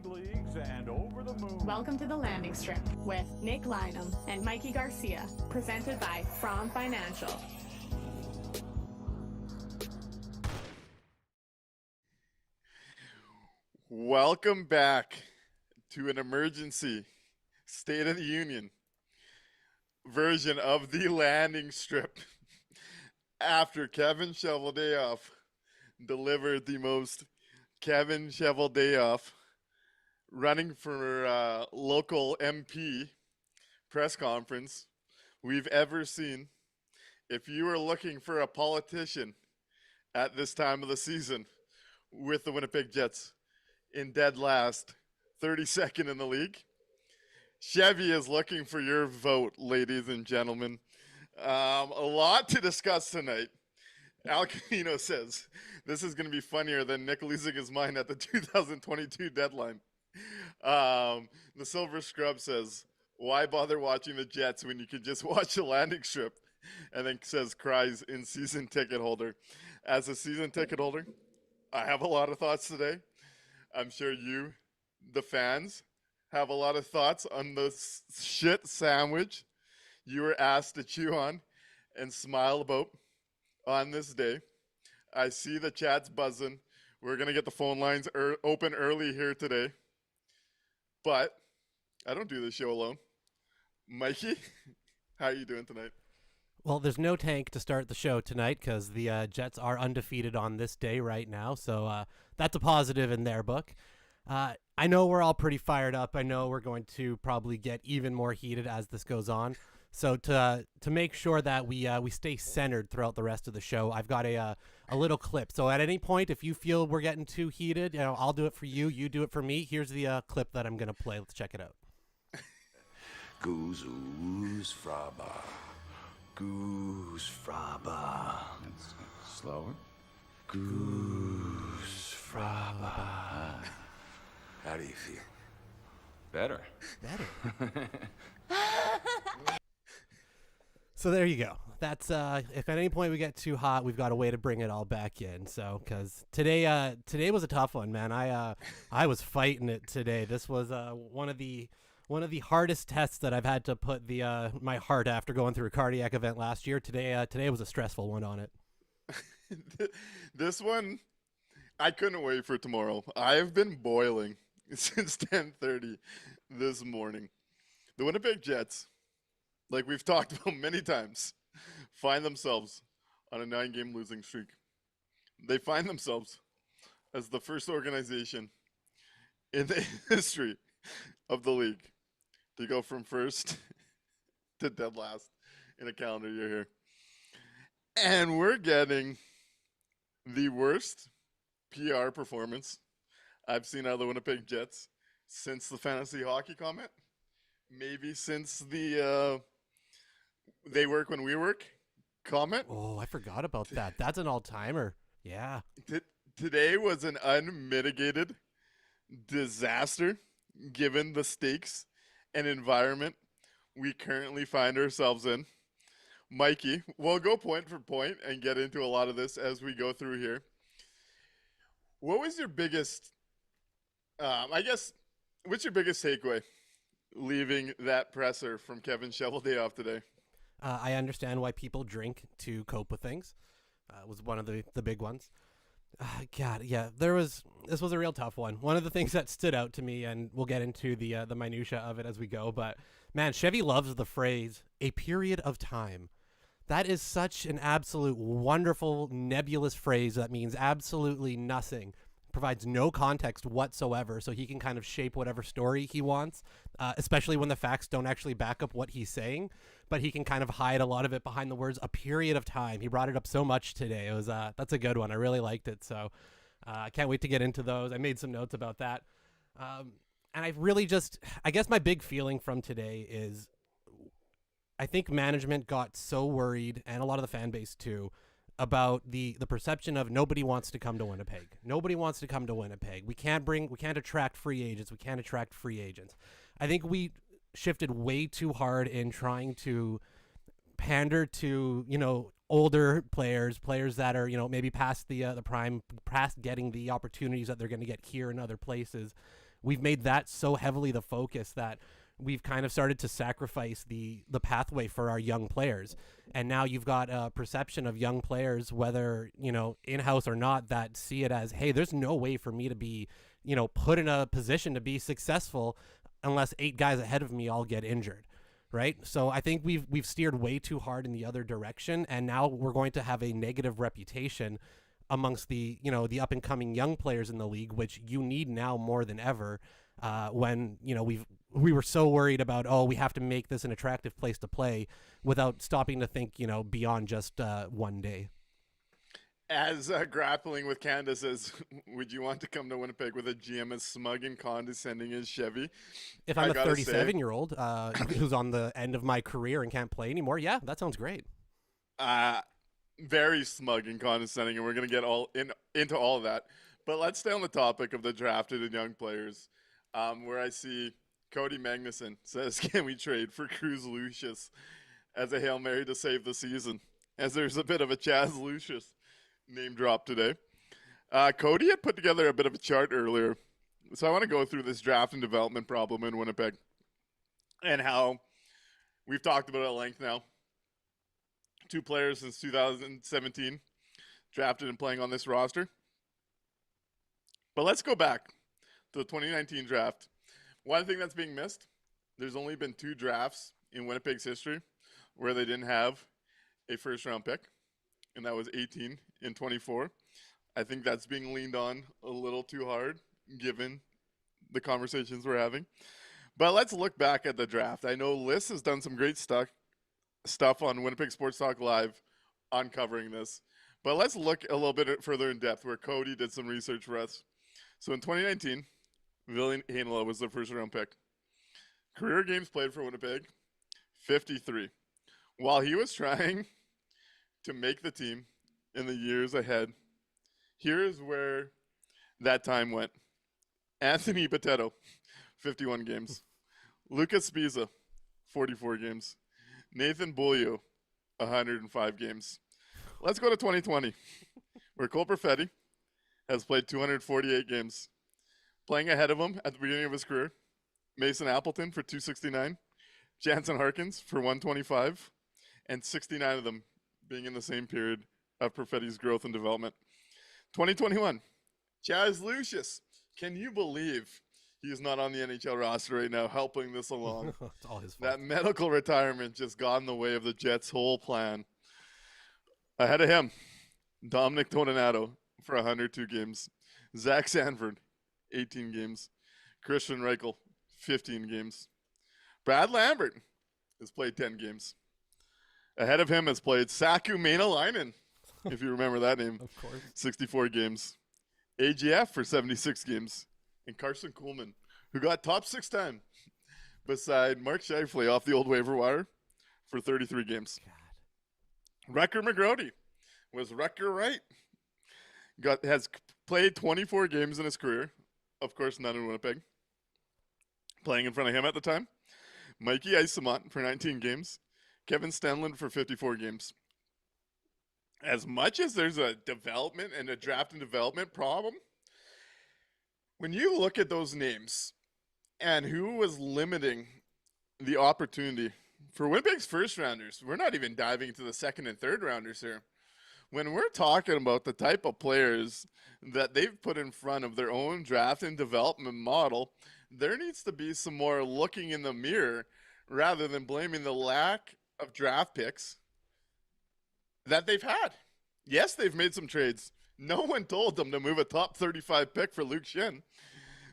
big leagues and over the moon. Welcome to the Landing Strip with Nick Lynham and Mikey Garcia, presented by From Financial. Welcome back to an emergency State of the Union version of the Landing Strip after Kevin Cheveldayoff delivered the most Kevin Cheveldayoff running for local MP press conference we've ever seen. If you are looking for a politician at this time of the season with the Winnipeg Jets in dead last, 32nd in the league, Chevy is looking for your vote, ladies and gentlemen. A lot to discuss tonight. Al Camino says this is going to be funnier than Nick losing his mind at the 2022 deadline. The Silver Scrub says, why bother watching the Jets when you can just watch the Landing Strip? And then says, cries in season ticket holder. As a season ticket holder, I have a lot of thoughts today. I'm sure you, the fans, have a lot of thoughts on the shit sandwich you were asked to chew on and smile about on this day. I see the chat's buzzing. We're going to get the phone lines open early here today. But I don't do this show alone. Mikey, how are you doing tonight? Well, there's no tank to start the show tonight because the Jets are undefeated on this day right now. So that's a positive in their book. I know we're all pretty fired up. I know we're going to probably get even more heated as this goes on. So to make sure that we stay centered throughout the rest of the show, I've got a little clip. So at any point, if you feel we're getting too heated, I'll do it for you. You do it for me. Here's the clip that I'm going to play. Let's check it out. Goose fraba. Goose fraba. Slower. Goose fraba. How do you feel? Better. So there you go. That's if at any point we get too hot, we've got a way to bring it all back in. So because today was a tough one, man. I was fighting it today. This was one of the hardest tests that I've had to put my heart after going through a cardiac event last year. Today was a stressful one on it. This one, I couldn't wait for tomorrow. I've been boiling since 10:30 this morning. The Winnipeg Jets, like we've talked about many times, find themselves on a 9-game losing streak. They find themselves as the first organization in the history of the league to go from first to dead last in a calendar year here. And we're getting the worst PR performance I've seen out of the Winnipeg Jets since the fantasy hockey comment. Maybe since the they work when we work comment. Oh, I forgot about that. That's an all-timer. Yeah. Today was an unmitigated disaster given the stakes and environment we currently find ourselves in. Mikey, we'll go point for point and get into a lot of this as we go through here. What was your biggest, what's your biggest takeaway leaving that presser from Kevin Cheveldayoff today? I understand why people drink to cope with things. Was one of the big ones. God, yeah, this was a real tough one. One of the things that stood out to me, and we'll get into the minutia of it as we go, but man, Chevy loves the phrase, a period of time. That is such an absolute wonderful nebulous phrase that means absolutely nothing, provides no context whatsoever, so he can kind of shape whatever story he wants, especially when the facts don't actually back up what he's saying, but he can kind of hide a lot of it behind the words a period of time. He brought it up so much today. It was that's a good one. I really liked it, so I can't wait to get into those. I made some notes about that. And I really I guess my big feeling from today is I think management got so worried, and a lot of the fan base too, about the perception of nobody wants to come to Winnipeg. Nobody wants to come to Winnipeg. We can't attract free agents. We can't attract free agents. I think we shifted way too hard in trying to pander to, older players that are, maybe past the prime, past getting the opportunities that they're going to get here and other places. we've made that so heavily the focus that we've kind of started to sacrifice the pathway for our young players. And now you've got a perception of young players, whether, in-house or not, that see it as, hey, there's no way for me to be, put in a position to be successful unless 8 guys ahead of me all get injured. Right. So I think we've steered way too hard in the other direction. And now we're going to have a negative reputation amongst the up and coming young players in the league, which you need now more than ever. When, we were so worried about, we have to make this an attractive place to play without stopping to think, beyond just one day. As grappling with Canada says, would you want to come to Winnipeg with a GM as smug and condescending as Chevy? If I'm a 37-year-old who's on the end of my career and can't play anymore, yeah, that sounds great. Very smug and condescending, and we're going to get into all of that. But let's stay on the topic of the drafted and young players, where I see Cody Magnuson says, can we trade for Cruz Lucius as a Hail Mary to save the season? As there's a bit of a Chaz Lucius name drop today. Cody had put together a bit of a chart earlier. So I want to go through this draft and development problem in Winnipeg and how we've talked about it at length now. 2 players since 2017 drafted and playing on this roster. But let's go back to the 2019 draft. One thing that's being missed, there's only been 2 drafts in Winnipeg's history where they didn't have a first-round pick, and that was 18 and 24. I think that's being leaned on a little too hard, given the conversations we're having. But let's look back at the draft. I know Liz has done some great stuff on Winnipeg Sports Talk Live uncovering this. But let's look a little bit further in depth where Cody did some research for us. So in 2019, Ville Heinola was the first-round pick. Career games played for Winnipeg, 53. While he was trying to make the team in the years ahead, here's where that time went. Anthony Potato, 51 games. Lucas Spiza, 44 games. Nathan Beaulieu, 105 games. Let's go to 2020, where Cole Perfetti has played 248 games. Playing ahead of him at the beginning of his career, Mason Appleton for 269, Jansen Harkins for 125, and 69 of them being in the same period of Perfetti's growth and development. 2021, Chaz Lucius. Can you believe he's not on the NHL roster right now helping this along? It's all his fault. That medical retirement just got in the way of the Jets' whole plan. Ahead of him, Dominic Toninato for 102 games. Zach Sanford, 18 games. Christian Reichel, 15 games. Brad Lambert has played 10 games. Ahead of him has played Saku Maenalainen, if you remember that name. Of course. 64 games. AGF for 76 games. And Carson Kuhlman, who got top 6 time beside Mark Scheifele off the old waiver wire for 33 games. Rucker McGrody was Rucker Wright. Has played 24 games in his career. Of course, none in Winnipeg. Playing in front of him at the time. Mikey Isamont for 19 games. Kevin Stenlund for 54 games. As much as there's a development and a draft and development problem, when you look at those names and who was limiting the opportunity for Winnipeg's first rounders, we're not even diving into the second and third rounders here. When we're talking about the type of players that they've put in front of their own draft and development model, there needs to be some more looking in the mirror rather than blaming the lack of draft picks that they've had. Yes, they've made some trades. No one told them to move a top 35 pick for Luke Shin.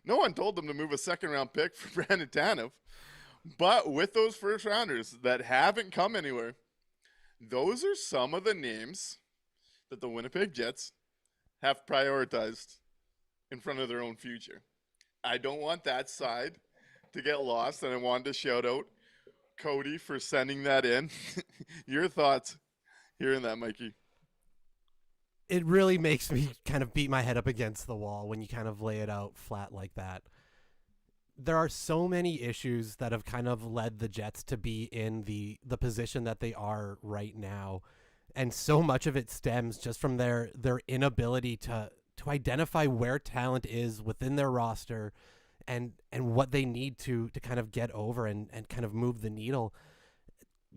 No one told them to move a second-round pick for Brandon Tanev. But with those first-rounders that haven't come anywhere, those are some of the names that the Winnipeg Jets have prioritized in front of their own future. I don't want that side to get lost, and I wanted to shout out Cody for sending that in. Your thoughts hearing that, Mikey? It really makes me kind of beat my head up against the wall when you kind of lay it out flat like that. There are so many issues that have kind of led the Jets to be in the position that they are right now. And so much of it stems just from their inability to identify where talent is within their roster and what they need to kind of get over and kind of move the needle.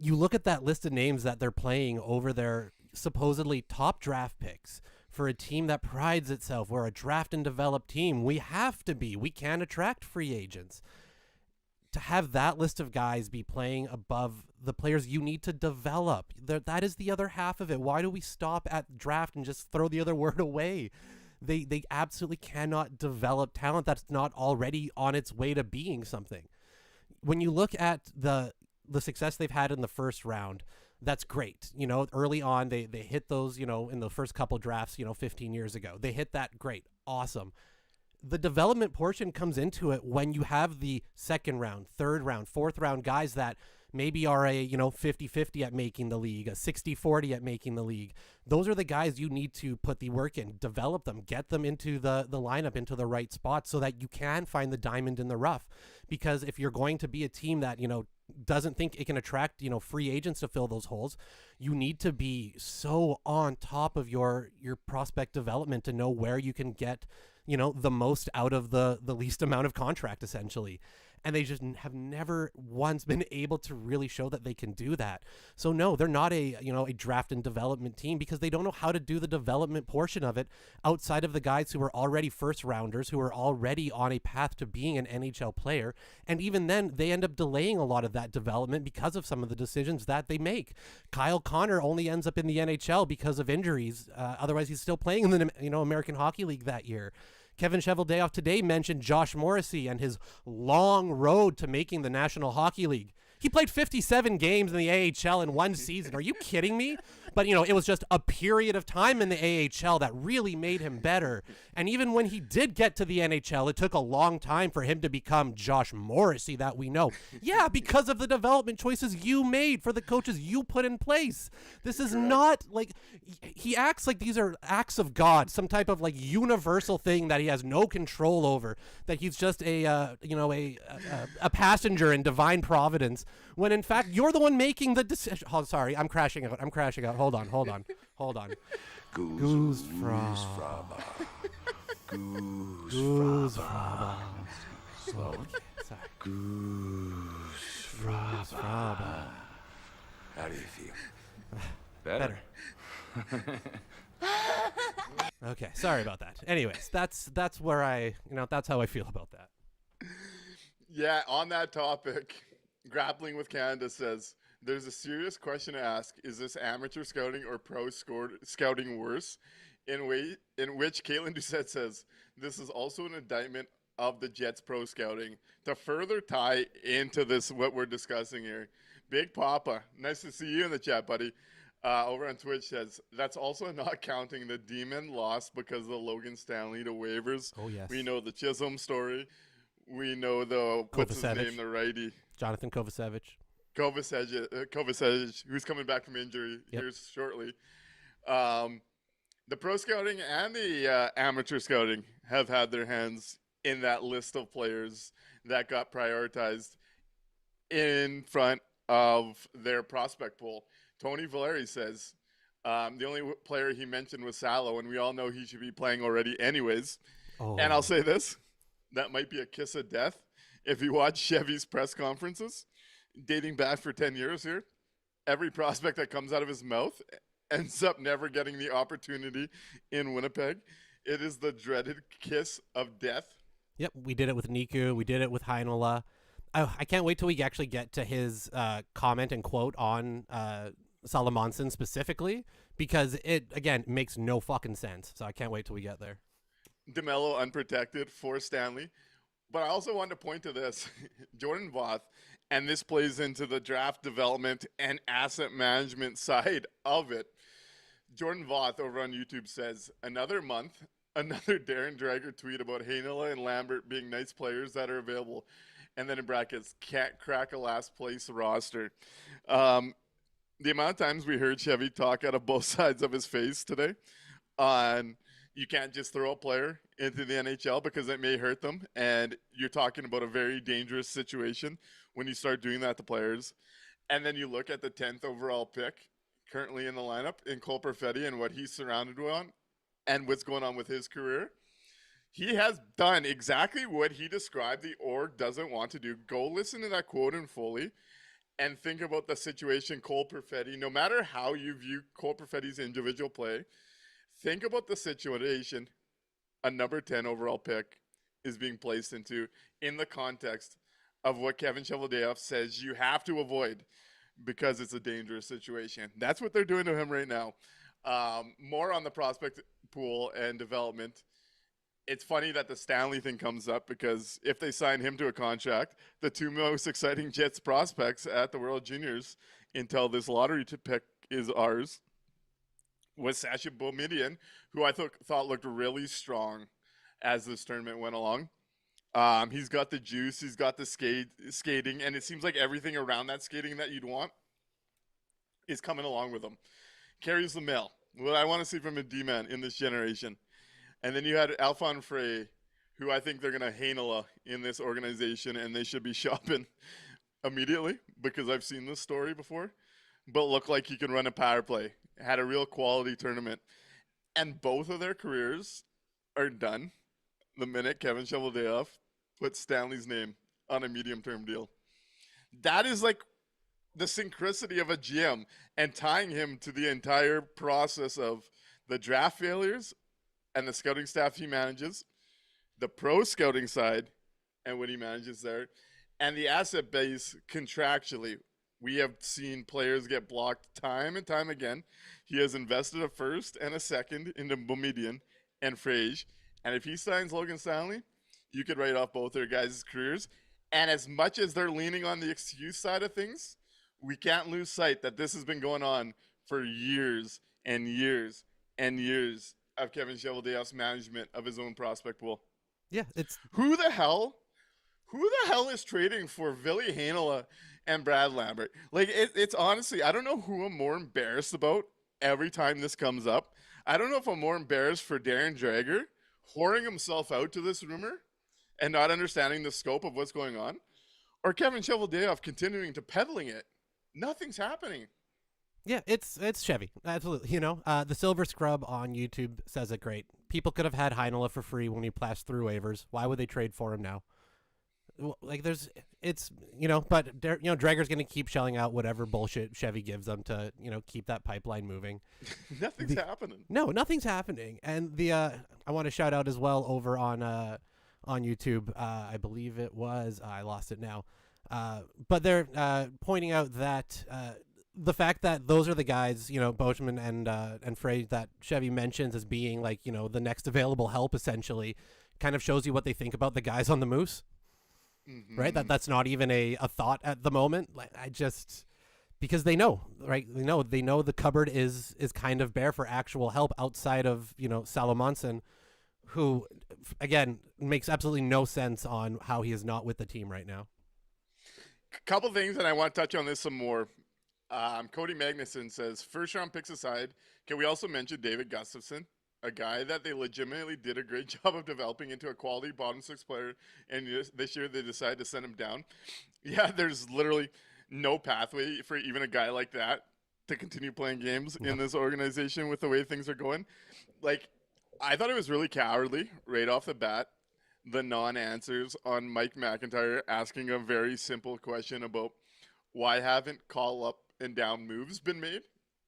You look at that list of names that they're playing over their supposedly top draft picks for a team that prides itself. We're a draft and develop team. We have to be. We can attract free agents. To have that list of guys be playing above the players you need to develop, that is the other half of it. Why do we stop at draft and just throw the other word away? They absolutely cannot develop talent that's not already on its way to being something. When you look at the success they've had in the first round, that's great. You know, early on, they hit those, you know, in the first couple drafts, you know, 15 years ago. They hit that, great, awesome. The development portion comes into it when you have the second round, third round, fourth round guys that maybe are a, you know, 50-50 at making the league, a 60-40 at making the league. Those are the guys you need to put the work in, develop them, get them into the lineup, into the right spot so that you can find the diamond in the rough. Because if you're going to be a team that, you know, doesn't think it can attract, you know, free agents to fill those holes, you need to be so on top of your prospect development to know where you can get, you know, the most out of the least amount of contract, essentially. And they just have never once been able to really show that they can do that. So no, they're not a draft and development team because they don't know how to do the development portion of it outside of the guys who are already first rounders, who are already on a path to being an NHL player. And even then, they end up delaying a lot of that development because of some of the decisions that they make. Kyle Connor only ends up in the NHL because of injuries. Otherwise, he's still playing in the, you know, American Hockey League that year. Kevin Cheveldayoff today mentioned Josh Morrissey and his long road to making the National Hockey League. He played 57 games in the AHL in one season. Are you kidding me? But, you know, it was just a period of time in the AHL that really made him better. And even when he did get to the NHL, it took a long time for him to become Josh Morrissey that we know. Yeah, because of the development choices you made for the coaches you put in place. This is not like he acts like these are acts of God, some type of like universal thing that he has no control over, that he's just a passenger in divine providence, when in fact you're the one making the decision. Oh, sorry, I'm crashing out. Hold on. Goose fraba. Goose fraba. Slow. Sorry. Goose fraba. How do you feel? Better. Okay, sorry about that. Anyways, that's where that's how I feel about that. Yeah, on that topic, Grappling with Canada says, there's a serious question to ask. Is this amateur scouting or pro scouting worse? In which Caitlin Doucette says, this is also an indictment of the Jets pro scouting. To further tie into this, what we're discussing here, Big Papa, nice to see you in the chat, buddy. Over on Twitch says, that's also not counting the Demon loss because of the Logan Stanley to waivers. Oh, yes. We know the Chisholm story. We know the, what's his name, the righty? Jonathan Kovacevic. Kovacevic, who's coming back from injury here shortly. The pro scouting and the amateur scouting have had their hands in that list of players that got prioritized in front of their prospect pool. Tony Valeri says the only player he mentioned was Salo, and we all know he should be playing already anyways. Oh. And I'll say this, that might be a kiss of death. If you watch Chevy's press conferences, dating back for 10 years here, every prospect that comes out of his mouth ends up never getting the opportunity in Winnipeg. It is the dreaded kiss of death. Yep, we did it with Niku. We did it with Heinola. I can't wait till we actually get to his comment and quote on Salomonson specifically, because it, again, makes no fucking sense. So I can't wait till we get there. DeMello unprotected for Stanley. But I also wanted to point to this. Jordan Voth, and this plays into the draft development and asset management side of it. Jordan Voth over on YouTube says, another month, another Darren Dreger tweet about Heinola and Lambert being nice players that are available. And then in brackets, can't crack a last place roster. The amount of times we heard Chevy talk out of both sides of his face today on you can't just throw a player into the NHL because it may hurt them. And you're talking about a very dangerous situation when you start doing that to players. And then you look at the 10th overall pick currently in the lineup in Cole Perfetti and what he's surrounded on and what's going on with his career. He has done exactly what he described the org doesn't want to do. Go listen to that quote in fully and think about the situation Cole Perfetti, no matter how you view Cole Perfetti's individual play, think about the situation a number 10 overall pick is being placed into in the context of what Kevin Cheveldayoff says you have to avoid because it's a dangerous situation. That's what they're doing to him right now. More on the prospect pool and development. It's funny that the Stanley thing comes up because if they sign him to a contract, the two most exciting Jets prospects at the World Juniors until this lottery pick is ours was Sasha Boumediene, who I thought looked really strong as this tournament went along. He's got the juice, he's got the skating, and it seems like everything around that skating that you'd want is coming along with him. Carries the mail. What I want to see from a D-man in this generation. And then you had Alphonse Frey, who I think they're going to Hainala in this organization, and they should be shopping immediately because I've seen this story before. But looked like he can run a power play. Had a real quality tournament. And both of their careers are done the minute Kevin Cheveldayoff puts Stanley's name on a medium-term deal. That is like the synchronicity of a GM and tying him to the entire process of the draft failures and the scouting staff he manages, the pro scouting side and what he manages there, and the asset base contractually. We have seen players get blocked time and time again. He has invested a first and a second into Boumediene and Frege. And if he signs Logan Stanley, you could write off both their guys' careers. And as much as they're leaning on the excuse side of things, we can't lose sight that this has been going on for years and years and years of Kevin Cheveldayoff's management of his own prospect pool. Yeah, it's Who the hell is trading for Ville Heinola and Brad Lambert? Like, it's honestly, I don't know who I'm more embarrassed about every time this comes up. I don't know if I'm more embarrassed for Darren Dreger whoring himself out to this rumor and not understanding the scope of what's going on, or Kevin Cheveldayoff continuing to peddling it. Nothing's happening. Yeah, it's Chevy. Absolutely. You know, the Silver Scrub on YouTube says it great. People could have had Heinola for free when he passed through waivers. Why would they trade for him now? Like, but Drager's going to keep shelling out whatever bullshit Chevy gives them to, keep that pipeline moving. Nothing's happening. No, nothing's happening. And I want to shout out as well over on YouTube. I believe it was, I lost it now. But they're pointing out that the fact that those are the guys, Boschman and Frey that Chevy mentions as being like, the next available help essentially kind of shows you what they think about the guys on the Moose. Mm-hmm. Right? That's not even a thought at the moment. Like, because they know, right? They know the cupboard is kind of bare for actual help outside of, Salomonson, who again makes absolutely no sense on how he is not with the team right now. Couple things, and I want to touch on this some more. Cody Magnuson says, first round picks aside, can we also mention David Gustafson, a guy that they legitimately did a great job of developing into a quality bottom six player, and this year they decided to send him down? Yeah, there's literally no pathway for even a guy like that to continue playing games in this organization with the way things are going. Like, I thought it was really cowardly right off the bat, the non-answers on Mike McIntyre asking a very simple question about why haven't call up and down moves been made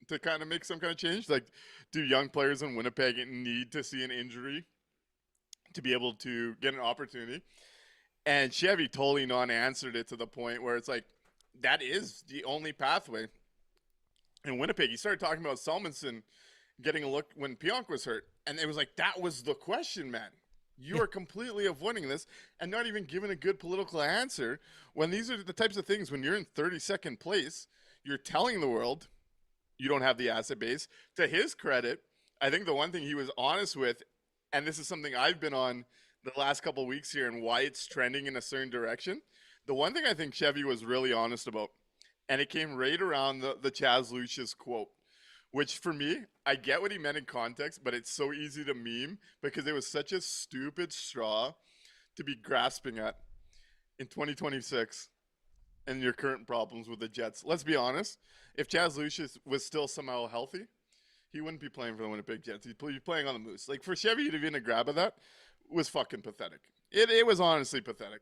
to kind of make some kind of change. Like, do young players in Winnipeg need to see an injury to be able to get an opportunity? And Chevy totally non-answered it to the point where it's like, that is the only pathway. In Winnipeg, he started talking about Salmonson getting a look when Pionk was hurt. And it was like, that was the question, man. You are completely avoiding this and not even giving a good political answer when these are the types of things when you're in 32nd place, you're telling the world you don't have the asset base. To his credit, I think the one thing he was honest with, and this is something I've been on the last couple of weeks here and why it's trending in a certain direction. The one thing I think Chevy was really honest about, and it came right around the Chaz Lucius quote, which for me, I get what he meant in context, but it's so easy to meme because it was such a stupid straw to be grasping at in 2026 and your current problems with the Jets. Let's be honest. If Chaz Lucius was still somehow healthy, he wouldn't be playing for the Winnipeg Jets. He'd be playing on the Moose. Like, for Chevy to be in a grab of that was fucking pathetic. It was honestly pathetic.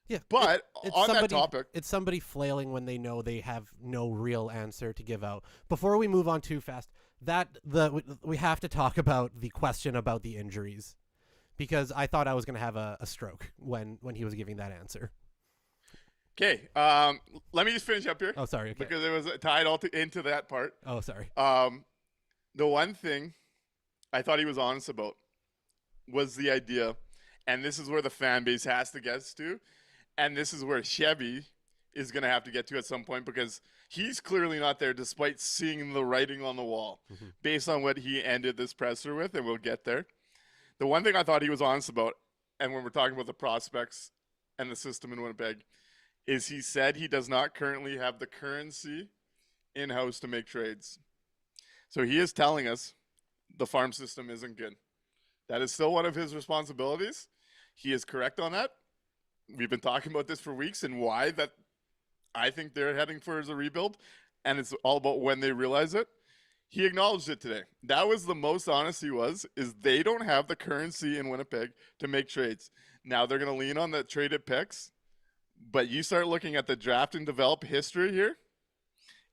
Yeah, But it's on somebody, that topic, it's somebody flailing when they know they have no real answer to give out. Before we move on too fast, we have to talk about the question about the injuries, because I thought I was going to have a stroke when he was giving that answer. okay, let me just finish up here. Oh, sorry. Okay. Because it was tied into that part. Oh, sorry. The one thing I thought he was honest about was the idea, and this is where the fan base has to get to, and this is where Chevy is going to have to get to at some point, because he's clearly not there despite seeing the writing on the wall based on what he ended this presser with, and we'll get there. The one thing I thought he was honest about, and when we're talking about the prospects and the system in Winnipeg, is he said he does not currently have the currency in-house to make trades. So he is telling us the farm system isn't good. That is still one of his responsibilities. He is correct on that. We've been talking about this for weeks and why that I think they're heading for is a rebuild, and it's all about when they realize it. He acknowledged it today. That was the most honest he was, is they don't have the currency in Winnipeg to make trades. Now they're going to lean on the traded picks, but you start looking at the draft and develop history here,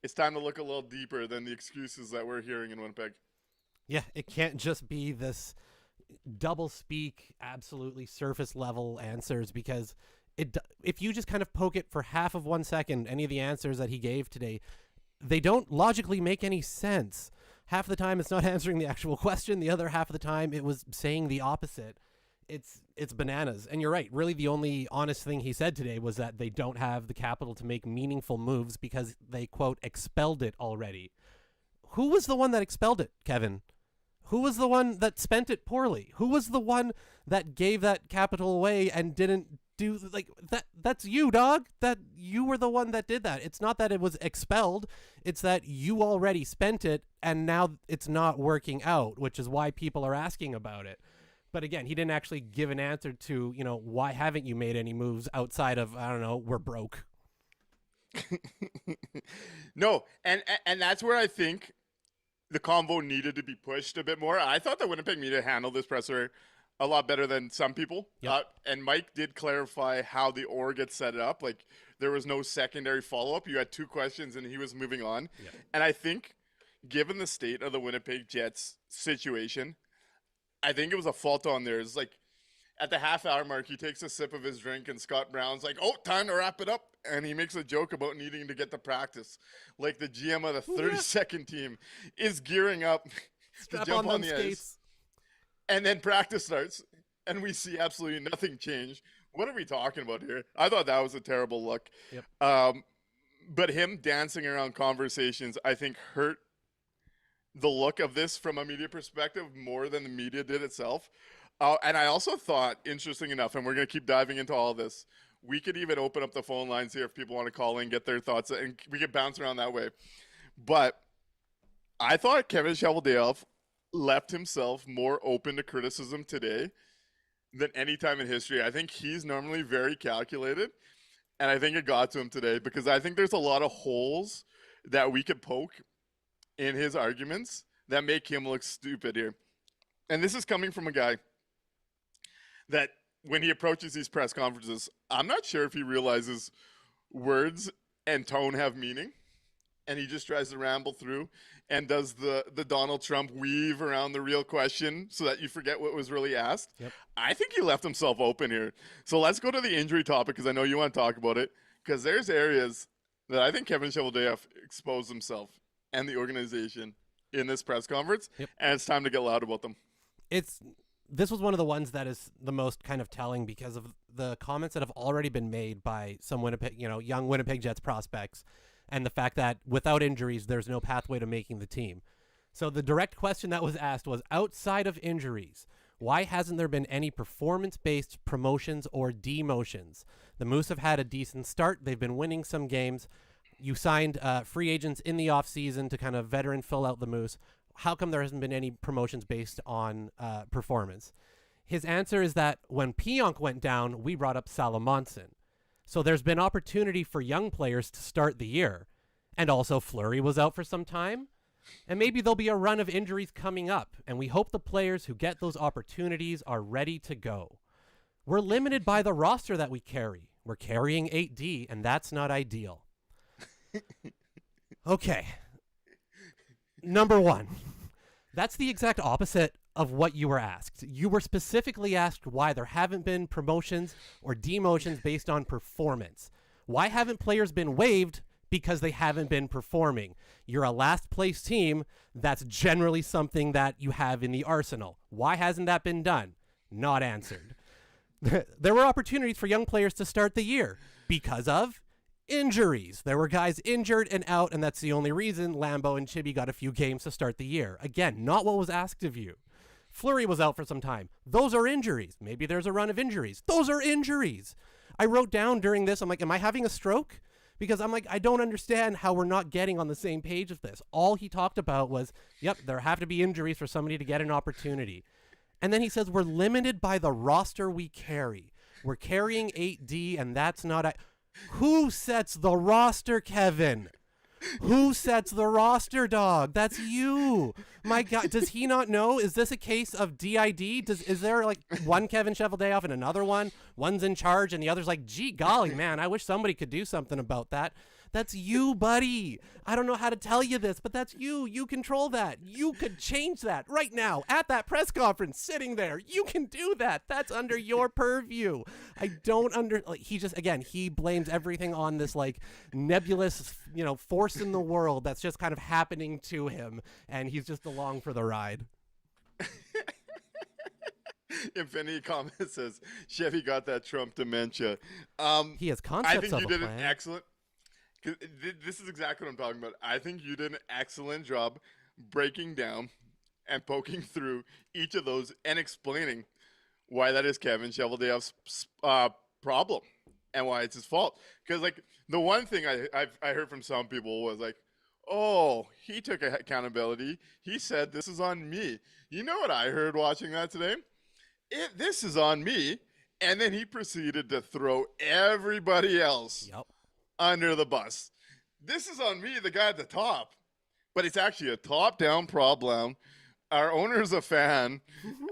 it's time to look a little deeper than the excuses that we're hearing in Winnipeg. Yeah, it can't just be this double speak, absolutely surface level answers, because if you just kind of poke it for half of 1 second, any of the answers that he gave today, they don't logically make any sense. Half the time it's not answering the actual question. The other half of the time it was saying the opposite. It's bananas. And you're right. Really, the only honest thing he said today was that they don't have the capital to make meaningful moves because they, quote, expelled it already. Who was the one that expelled it, Kevin? Who was the one that spent it poorly? Who was the one that gave that capital away and didn't do like that? That's you, dog. That you were the one that did that. It's not that it was expelled. It's that you already spent it and now it's not working out, which is why people are asking about it. But again, he didn't actually give an answer to, why haven't you made any moves outside of, I don't know, we're broke. No, and that's where I think the convo needed to be pushed a bit more. I thought the Winnipeg media handled this presser a lot better than some people. Yep. And Mike did clarify how the org gets set up. Like, there was no secondary follow-up. You had two questions, and he was moving on. Yep. And I think, given the state of the Winnipeg Jets situation, I think it was a fault on theirs. Like, at the half-hour mark, he takes a sip of his drink, and Scott Brown's like, oh, time to wrap it up. And he makes a joke about needing to get to practice. Like the GM of the 32nd team is gearing up to jump on the skates. Ice. And then practice starts, and we see absolutely nothing change. What are we talking about here? I thought that was a terrible look. Yep. But him dancing around conversations, I think, hurt the look of this from a media perspective more than the media did itself. And I also thought, interesting enough, and we're going to keep diving into all this, we could even open up the phone lines here if people want to call in, get their thoughts, and we could bounce around that way. But I thought Kevin Cheveldayoff left himself more open to criticism today than any time in history. I think he's normally very calculated, and I think it got to him today because I think there's a lot of holes that we could poke in his arguments that make him look stupid here. And this is coming from a guy that when he approaches these press conferences, I'm not sure if he realizes words and tone have meaning, and he just tries to ramble through and does the Donald Trump weave around the real question so that you forget what was really asked. Yep. I think he left himself open here. So let's go to the injury topic because I know you want to talk about it, because there's areas that I think Kevin Cheveldayoff exposed himself and the organization in this press conference, and it's time to get loud about them. This was one of the ones that is the most kind of telling because of the comments that have already been made by some Winnipeg, young Winnipeg Jets prospects, and the fact that without injuries, there's no pathway to making the team. So the direct question that was asked was, outside of injuries, why hasn't there been any performance-based promotions or demotions? The Moose have had a decent start. They've been winning some games. You signed free agents in the offseason to kind of veteran fill out the Moose. How come there hasn't been any promotions based on performance? His answer is that when Pionk went down, we brought up Salamonson. So there's been opportunity for young players to start the year. And also Fleury was out for some time. And maybe there'll be a run of injuries coming up, and we hope the players who get those opportunities are ready to go. We're limited by the roster that we carry. We're carrying 8D, and that's not ideal. Okay. Number one. That's the exact opposite of what you were asked. You were specifically asked why there haven't been promotions or demotions based on performance. Why haven't players been waived? Because they haven't been performing. You're a last place team. That's generally something that you have in the arsenal. Why hasn't that been done? Not answered. There were opportunities for young players to start the year because of injuries. There were guys injured and out, and that's the only reason Lambo and Chibi got a few games to start the year. Again, not what was asked of you. Fleury was out for some time. Those are injuries. Maybe there's a run of injuries. Those are injuries. I wrote down during this, I'm like, am I having a stroke? Because I'm like, I don't understand how we're not getting on the same page of this. All he talked about was, yep, there have to be injuries for somebody to get an opportunity. And then he says, we're limited by the roster we carry. We're carrying 8D, and that's not... Who sets the roster, Kevin? Who sets the roster, dog? That's you. My God, does he not know? Is this a case of DID? Is there like one Kevin Cheveldayoff and another one? One's in charge and the other's like, gee golly, man, I wish somebody could do something about that. That's you, buddy. I don't know how to tell you this, but that's you. You control that. You could change that right now at that press conference sitting there. You can do that. That's under your purview. I don't he just, again, he blames everything on this like nebulous, force in the world that's just kind of happening to him. And he's just along for the ride. Infinity comment says, Chevy got that Trump dementia. He has concepts I think of you a did plan. an excellent... This is exactly what I'm talking about. I think you did an excellent job breaking down and poking through each of those and explaining why that is Kevin Cheveldayoff's problem and why it's his fault. Because, like, the one thing I heard from some people was like, oh, he took accountability. He said, this is on me. You know what I heard watching that today? This is on me. And then he proceeded to throw everybody else under the bus. This is on me, the guy at the top. But it's actually a top-down problem. Our owner is a fan.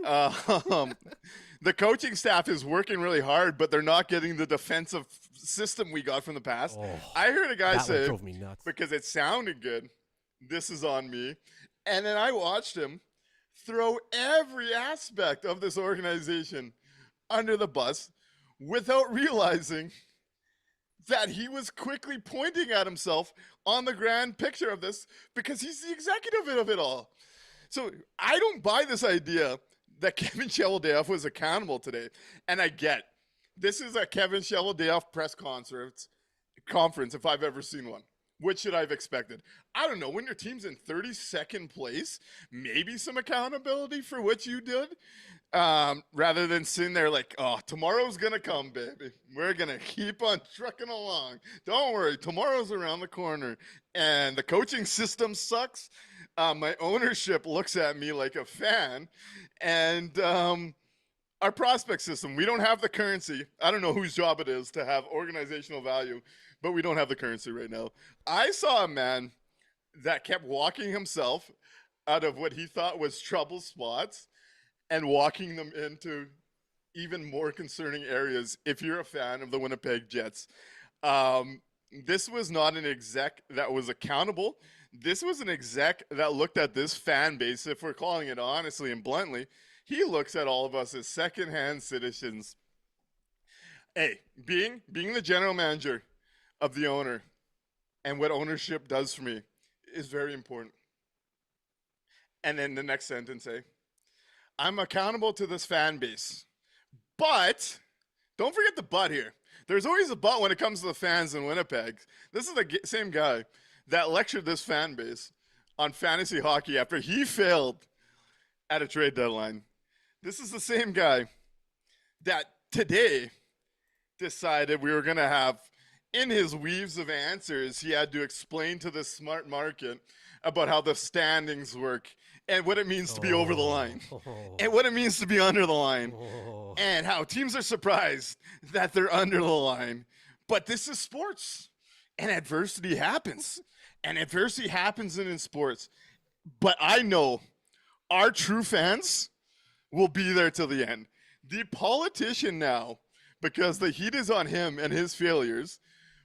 The coaching staff is working really hard, but they're not getting the defensive system we got from the past. I heard a guy say, drove me nuts. because it sounded good, this is on me. And then I watched him throw every aspect of this organization under the bus without realizing that he was quickly pointing at himself on the grand picture of this because he's the executive of it all. So I don't buy this idea that Kevin Cheveldayoff was accountable today. And I get, this is a Kevin Cheveldayoff press conference if I've ever seen one. What should I have expected? I don't know. When your team's in 32nd place, maybe some accountability for what you did. Rather than sitting there like, oh, tomorrow's going to come, baby. We're going to keep on trucking along. Don't worry. Tomorrow's around the corner. And the coaching system sucks. My ownership looks at me like a fan. And our prospect system, we don't have the currency. I don't know whose job it is to have organizational value, but we don't have the currency right now. I saw a man that kept walking himself out of what he thought was trouble spots and walking them into even more concerning areas if you're a fan of the Winnipeg Jets. This was not an exec that was accountable. This was an exec that looked at this fan base, if we're calling it honestly and bluntly. He looks at all of us as secondhand citizens. Hey, being the general manager of the owner and what ownership does for me is very important. And then the next sentence, I'm accountable to this fan base. But, don't forget the but here. There's always a but when it comes to the fans in Winnipeg. This is the same guy that lectured this fan base on fantasy hockey after he failed at a trade deadline. This is the same guy that today decided we were going to have, in his weaves of answers, he had to explain to the smart market about how the standings work and what it means to be over the line and what it means to be under the line and how teams are surprised that they're under the line. But this is sports and adversity happens. And adversity happens in sports. But I know our true fans will be there till the end. The politician now, because the heat is on him and his failures,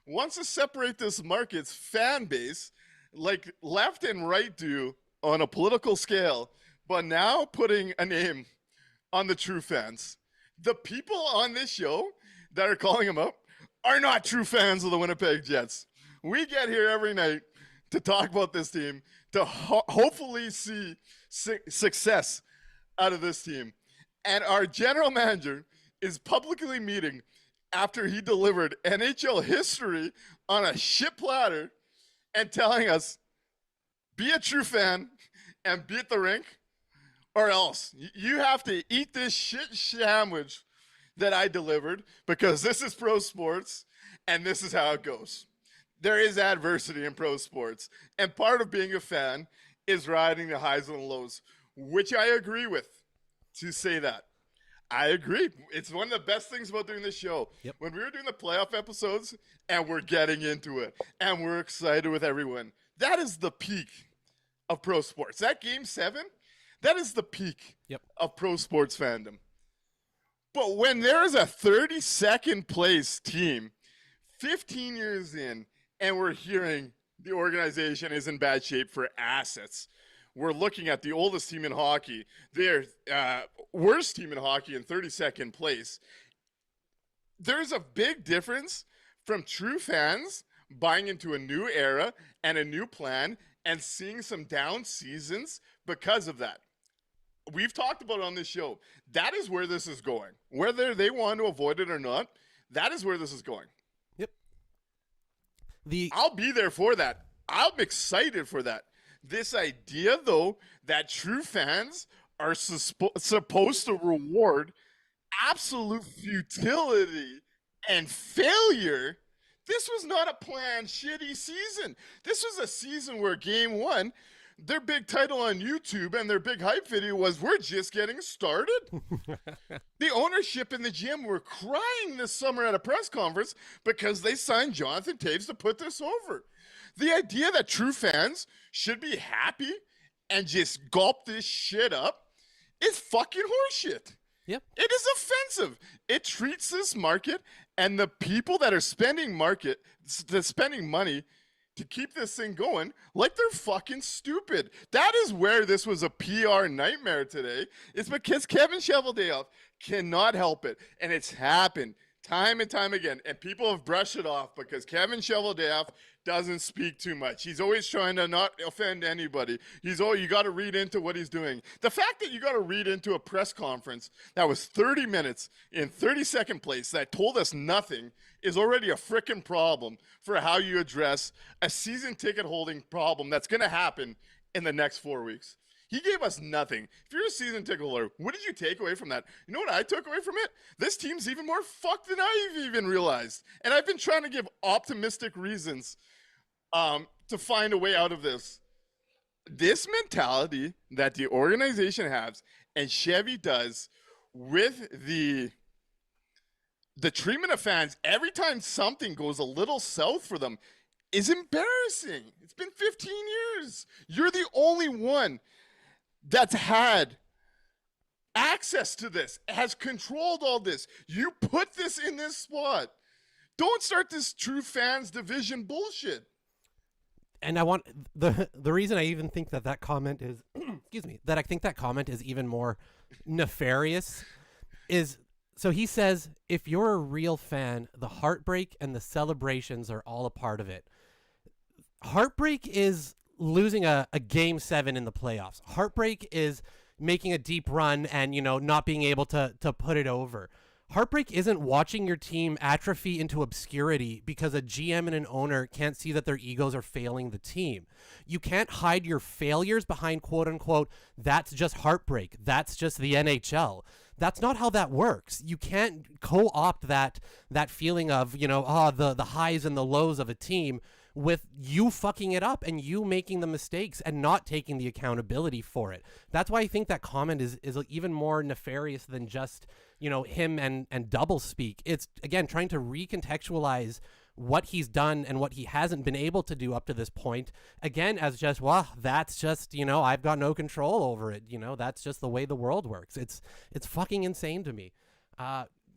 wants to separate this market's fan base like left and right do on a political scale, but now putting a name on the true fans. The people on this show that are calling him up are not true fans of the Winnipeg Jets. We get here every night to talk about this team, to hopefully see success out of this team. And our general manager is publicly meeting after he delivered NHL history on a shit platter and telling us, be a true fan and be at the rink, or else you have to eat this shit sandwich that I delivered, because this is pro sports and this is how it goes. There is adversity in pro sports, and part of being a fan is riding the highs and lows, which I agree with, to say that. I agree. It's one of the best things about doing this show. Yep. When we were doing the playoff episodes and we're getting into it and we're excited with everyone, that is the peak of pro sports. That game 7, that is the peak of pro sports fandom. But when there is a 32nd place team 15 years in and we're hearing the organization is in bad shape for assets, we're looking at the oldest team in hockey, their worst team in hockey in 32nd place. There's a big difference from true fans buying into a new era and a new plan and seeing some down seasons because of that. We've talked about it on this show. That is where this is going. Whether they want to avoid it or not, that is where this is going. Yep. I'll be there for that. I'm excited for that. This idea, though, that true fans are supposed to reward absolute futility and failure. This was not a planned shitty season. This was a season where game 1, their big title on YouTube and their big hype video was, we're just getting started. The ownership and the GM were crying this summer at a press conference because they signed Jonathan Toews to put this over. The idea that true fans should be happy and just gulp this shit up is fucking horseshit. Yep. It is offensive. It treats this market and the people that are spending money to keep this thing going like they're fucking stupid. That is where this was a PR nightmare today. It's because Kevin Cheveldayoff cannot help it. And it's happened time and time again. And people have brushed it off because Kevin Cheveldayoff doesn't speak too much. He's always trying to not offend anybody. You got to read into what he's doing. The fact that you got to read into a press conference that was 30 minutes in 32nd place that told us nothing is already a frickin' problem for how you address a season ticket holding problem that's going to happen in the next 4 weeks. He gave us nothing. If you're a season ticket holder, what did you take away from that? You know what I took away from it? This team's even more fucked than I've even realized. And I've been trying to give optimistic reasons to find a way out of this. This mentality that the organization has and Chevy does with the treatment of fans every time something goes a little south for them is embarrassing. It's been 15 years. You're the only one that's had access to this, has controlled all this. You put this in this spot. Don't start this true fans division bullshit. And I want the reason I even think that comment is excuse me, that I think that comment is even more nefarious is, so he says, if you're a real fan, the heartbreak and the celebrations are all a part of it. Heartbreak is losing a game 7 in the playoffs. Heartbreak is making a deep run and, not being able to put it over. Heartbreak isn't watching your team atrophy into obscurity because a GM and an owner can't see that their egos are failing the team. You can't hide your failures behind quote unquote, that's just heartbreak. That's just the NHL. That's not how that works. You can't co-opt that feeling of, the highs and the lows of a team with you fucking it up and you making the mistakes and not taking the accountability for it. That's why I think that comment is even more nefarious than just, him and double speak. It's, again, trying to recontextualize what he's done and what he hasn't been able to do up to this point, again, as just, well, that's just, I've got no control over it. That's just the way the world works. It's fucking insane to me.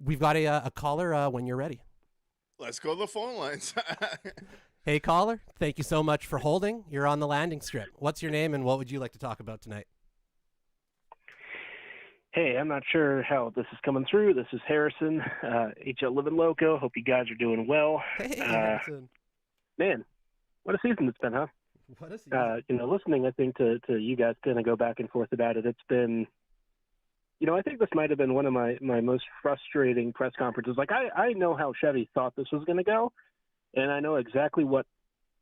We've got a caller when you're ready. Let's go to the phone lines. Hey, caller. Thank you so much for holding. You're on the landing strip. What's your name and what would you like to talk about tonight? Hey, I'm not sure how this is coming through. This is Harrison, HL Living Loco. Hope you guys are doing well. Hey, Harrison. Man, what a season it's been, huh? What a season. Listening, I think, to you guys kind of go back and forth about it, it's been, I think this might have been one of my most frustrating press conferences. Like, I know how Chevy thought this was going to go, and I know exactly what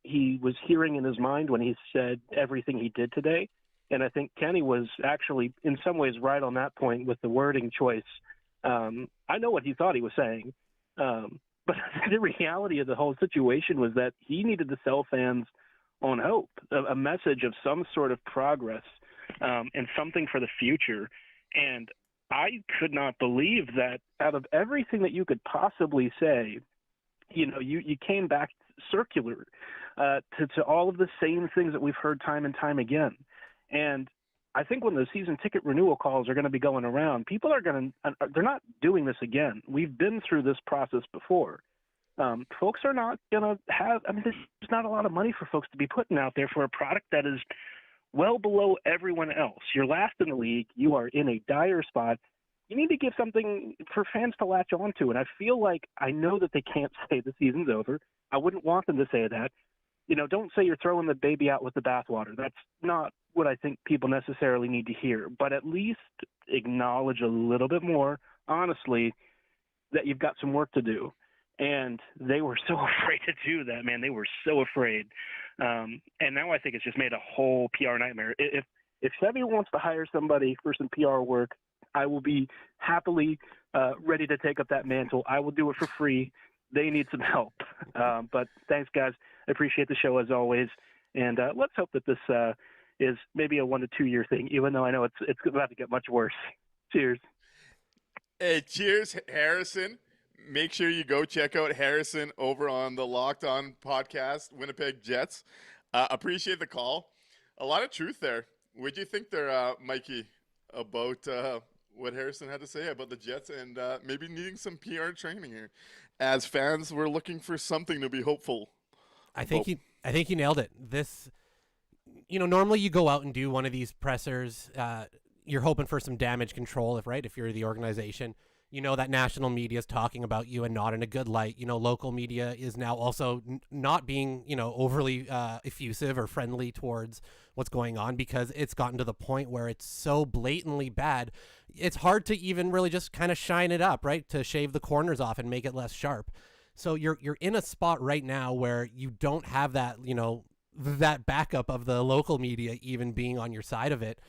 he was hearing in his mind when he said everything he did today. And I think Kenny was actually, in some ways, right on that point with the wording choice. I know what he thought he was saying, but the reality of the whole situation was that he needed to sell fans on hope, a message of some sort of progress and something for the future. And I could not believe that out of everything that you could possibly say, you came back circular to all of the same things that we've heard time and time again. And I think when the season ticket renewal calls are going to be going around, people are they're not doing this again. We've been through this process before. Folks are not going to there's not a lot of money for folks to be putting out there for a product that is well below everyone else. You're last in the league. You are in a dire spot. You need to give something for fans to latch on to. And I feel like I know that they can't say the season's over. I wouldn't want them to say that. Don't say you're throwing the baby out with the bathwater. That's not what I think people necessarily need to hear. But at least acknowledge a little bit more, honestly, that you've got some work to do. And they were so afraid to do that, man. They were so afraid. And now I think it's just made a whole PR nightmare. If Chevy wants to hire somebody for some PR work, I will be happily ready to take up that mantle. I will do it for free. They need some help. But thanks, guys. I appreciate the show as always. And let's hope that this is maybe a 1 to 2 year thing, even though I know it's about to get much worse. Cheers. Hey, cheers, Harrison. Make sure you go check out Harrison over on the Locked On podcast, Winnipeg Jets. Appreciate the call. A lot of truth there. What do you think there, Mikey, about what Harrison had to say about the Jets and maybe needing some PR training here? As fans, we're looking for something to be hopeful. I think you nailed it. This, normally you go out and do one of these pressers. You're hoping for some damage control, if you're the organization. That national media is talking about you and not in a good light. Local media is now also not being, overly effusive or friendly towards what's going on because it's gotten to the point where it's so blatantly bad. It's hard to even really just kind of shine it up, right? To shave the corners off and make it less sharp. So you're in a spot right now where you don't have that, that backup of the local media even being on your side of it.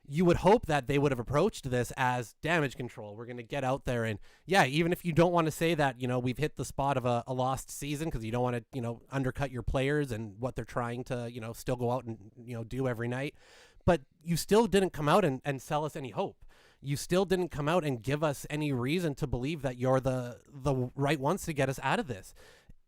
You would hope that they would have approached this as damage control. We're going to get out there and, yeah, even if you don't want to say that, we've hit the spot of a lost season because you don't want to, undercut your players and what they're trying to, still go out and, do every night. But you still didn't come out and sell us any hope. You still didn't come out and give us any reason to believe that you're the right ones to get us out of this.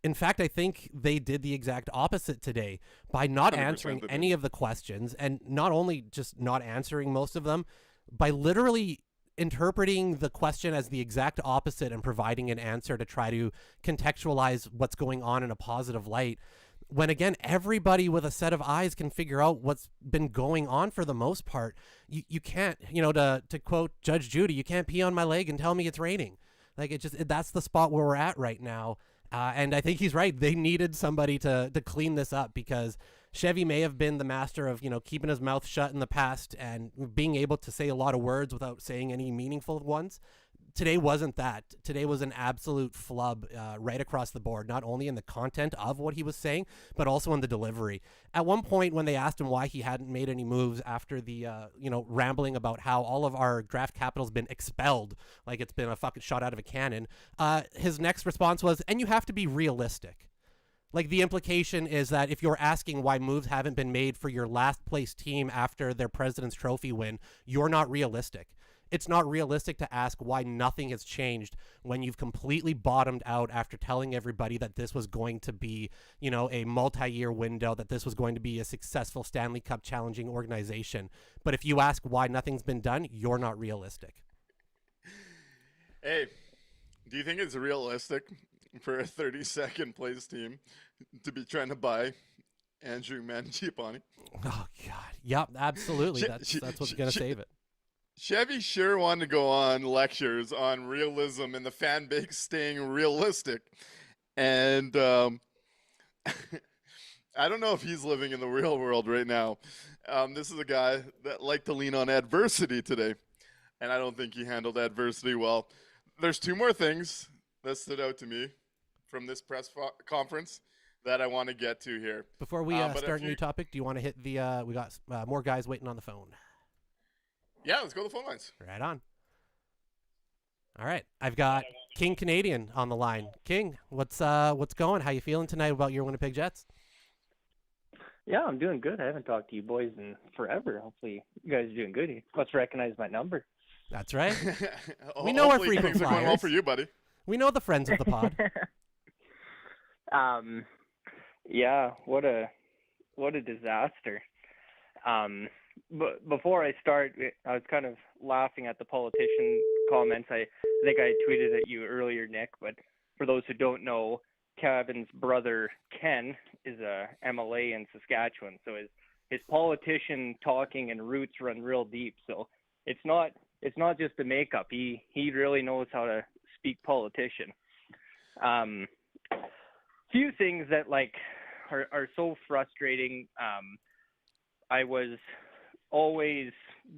In fact, I think they did the exact opposite today by not answering any of the questions, and not only just not answering most of them, by literally interpreting the question as the exact opposite and providing an answer to try to contextualize what's going on in a positive light. When, again, everybody with a set of eyes can figure out what's been going on for the most part. You can't, to quote Judge Judy, you can't pee on my leg and tell me it's raining. That's the spot where we're at right now. And I think he's right. They needed somebody to clean this up because Chevy may have been the master of, keeping his mouth shut in the past and being able to say a lot of words without saying any meaningful ones. Today wasn't that. Today was an absolute flub right across the board, not only in the content of what he was saying, but also in the delivery. At one point when they asked him why he hadn't made any moves after the, rambling about how all of our draft capital's been expelled, like it's been a fucking shot out of a cannon, his next response was, and you have to be realistic. Like, the implication is that if you're asking why moves haven't been made for your last place team after their President's Trophy win, you're not realistic. it's not realistic to ask why nothing has changed when you've completely bottomed out after telling everybody that this was going to be, a multi-year window, that this was going to be a successful Stanley Cup challenging organization. But if you ask why nothing's been done, you're not realistic. Hey, do you think it's realistic for a 32nd place team to be trying to buy Andrew Mangiapane? Oh, God. Yep, absolutely. That's what's going to save it. Chevy sure wanted to go on lectures on realism and the fan base staying realistic. And I don't know if he's living in the real world right now. This is a guy that liked to lean on adversity today, and I don't think he handled adversity well. There's two more things that stood out to me from this press conference that I want to get to here. Before we start a new topic, do you want to hit the we got more guys waiting on the phone. Yeah, let's go to the phone lines. Right on. All right, I've got King Canadian on the line. King, what's going? How you feeling tonight about your Winnipeg Jets? Yeah, I'm doing good. I haven't talked to you boys in forever. Hopefully you guys are doing good. You must recognize my number. That's right. We know our frequent things are going well flyers. for you, buddy. We know the friends of the pod. Yeah, what a disaster. But before I start, I was kind of laughing at the politician comments. I think I tweeted at you earlier, Nick, but for those who don't know, Kevin's brother Ken is a MLA in Saskatchewan, so his politician talking and roots run real deep. So it's not just the makeup. He really knows how to speak politician. Few things that are so frustrating. I was always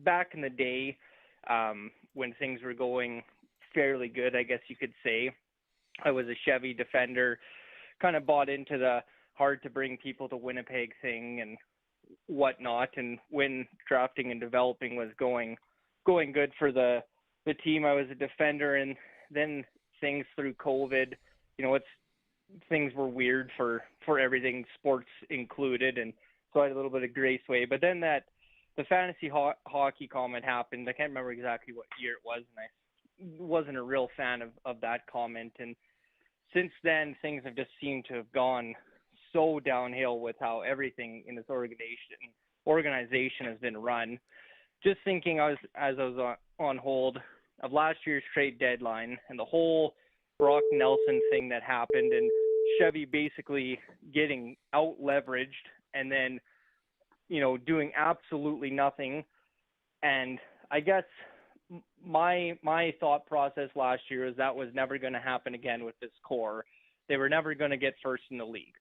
back in the day when things were going fairly good, I guess you could say. I was a Chevy defender, kind of bought into the hard to bring people to Winnipeg thing and whatnot. And when drafting and developing was going good for the team, I was a defender. And then things through COVID, things were weird for everything, sports included. And so I had a little bit of grace way. But then the fantasy hockey comment happened. I can't remember exactly what year it was, and I wasn't a real fan of that comment. And since then, things have just seemed to have gone so downhill with how everything in this organization has been run. Just thinking as I was on hold of last year's trade deadline and the whole Brock Nelson thing that happened, and Chevy basically getting out leveraged and then doing absolutely nothing. And I guess my thought process last year is that was never going to happen again with this core. They were never going to get first in the league.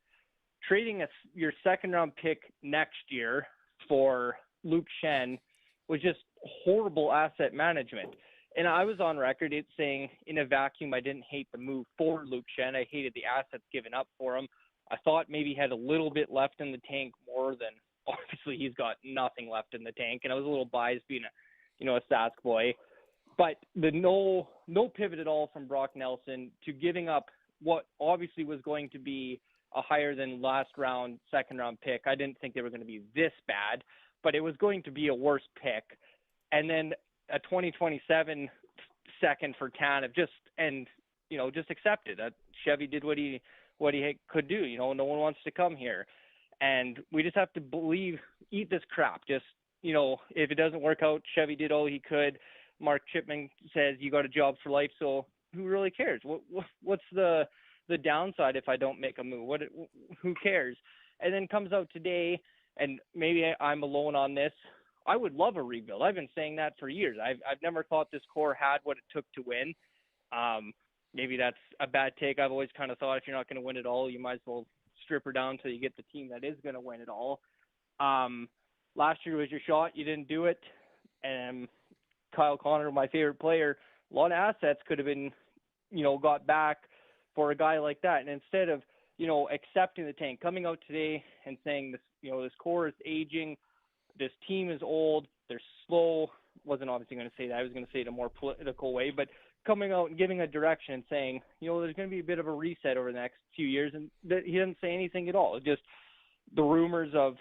Trading your second round pick next year for Luke Shen was just horrible asset management. And I was on record saying in a vacuum, I didn't hate the move for Luke Shen. I hated the assets given up for him. I thought maybe he had a little bit left in the tank more than obviously he's got nothing left in the tank. And I was a little biased being a Sask boy. But the no pivot at all from Brock Nelson to giving up what obviously was going to be a higher than last round, second round pick. I didn't think they were going to be this bad, but it was going to be a worse pick. And then a 2027 second for Tanev, just accepted that Chevy did what he could do. No one wants to come here. And we just have to eat this crap. Just, if it doesn't work out, Chevy did all he could. Mark Chipman says you got a job for life, so who really cares? What's the downside if I don't make a move? Who cares? And then comes out today, and maybe I'm alone on this. I would love a rebuild. I've been saying that for years. I've never thought this core had what it took to win. Maybe that's a bad take. I've always kind of thought if you're not going to win it all, you might as well strip her down until you get the team that is going to win it all. Last year was your shot. You didn't do it. And Kyle Connor, my favorite player, a lot of assets could have been, got back for a guy like that. And instead of, accepting the tank, coming out today and saying this, this core is aging, this team is old, they're slow. Wasn't obviously going to say that. I was going to say it in a more political way, but coming out and giving a direction and saying, there's going to be a bit of a reset over the next few years. And he didn't say anything at all. Just the rumors of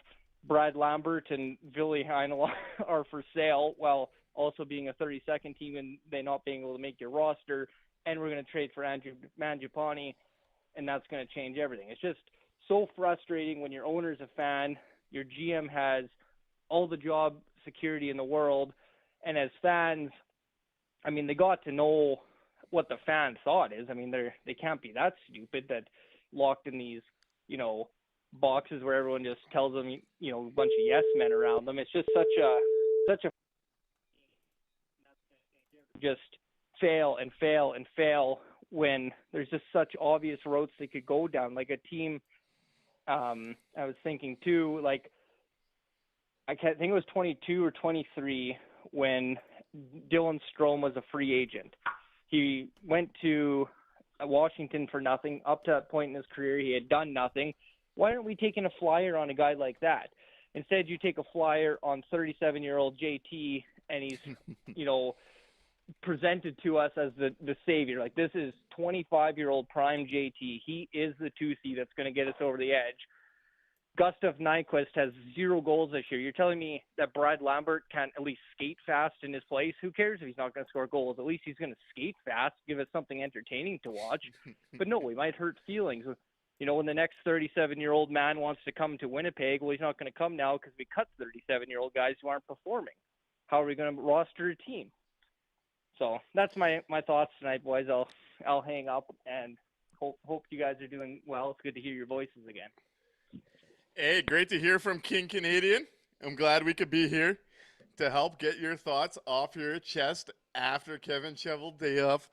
Brad Lambert and Ville Heinola are for sale. Well, also being a 32nd team and they not being able to make your roster, and we're going to trade for Andrew Mangiapane, and that's going to change everything. It's just so frustrating when your owner's a fan, your GM has all the job security in the world, and as fans, I mean, they got to know what the fan thought is. I mean, they can't be that stupid that locked in these, boxes where everyone just tells them, a bunch of yes men around them. It's just such a just fail and fail and fail when there's just such obvious roads they could go down. Like a team, I was thinking too, like I think it was 22 or 23 when Dylan Strome was a free agent. He went to Washington for nothing. Up to that point in his career, he had done nothing. Why aren't we taking a flyer on a guy like that? Instead, you take a flyer on 37-year-old JT, and he's, presented to us as the savior. Like, this is 25-year-old prime JT. He is the 2C that's going to get us over the edge. Gustav Nyquist has 0 goals this year. You're telling me that Brad Lambert can't at least skate fast in his place? Who cares if he's not going to score goals? At least he's going to skate fast, give us something entertaining to watch. But no, we might hurt feelings. When the next 37-year-old man wants to come to Winnipeg, well, he's not going to come now because we cut 37-year-old guys who aren't performing. How are we going to roster a team? So that's my thoughts tonight, boys. I'll hang up and hope you guys are doing well. It's good to hear your voices again. Hey, great to hear from King Canadian. I'm glad we could be here to help get your thoughts off your chest after Kevin Cheveldayoff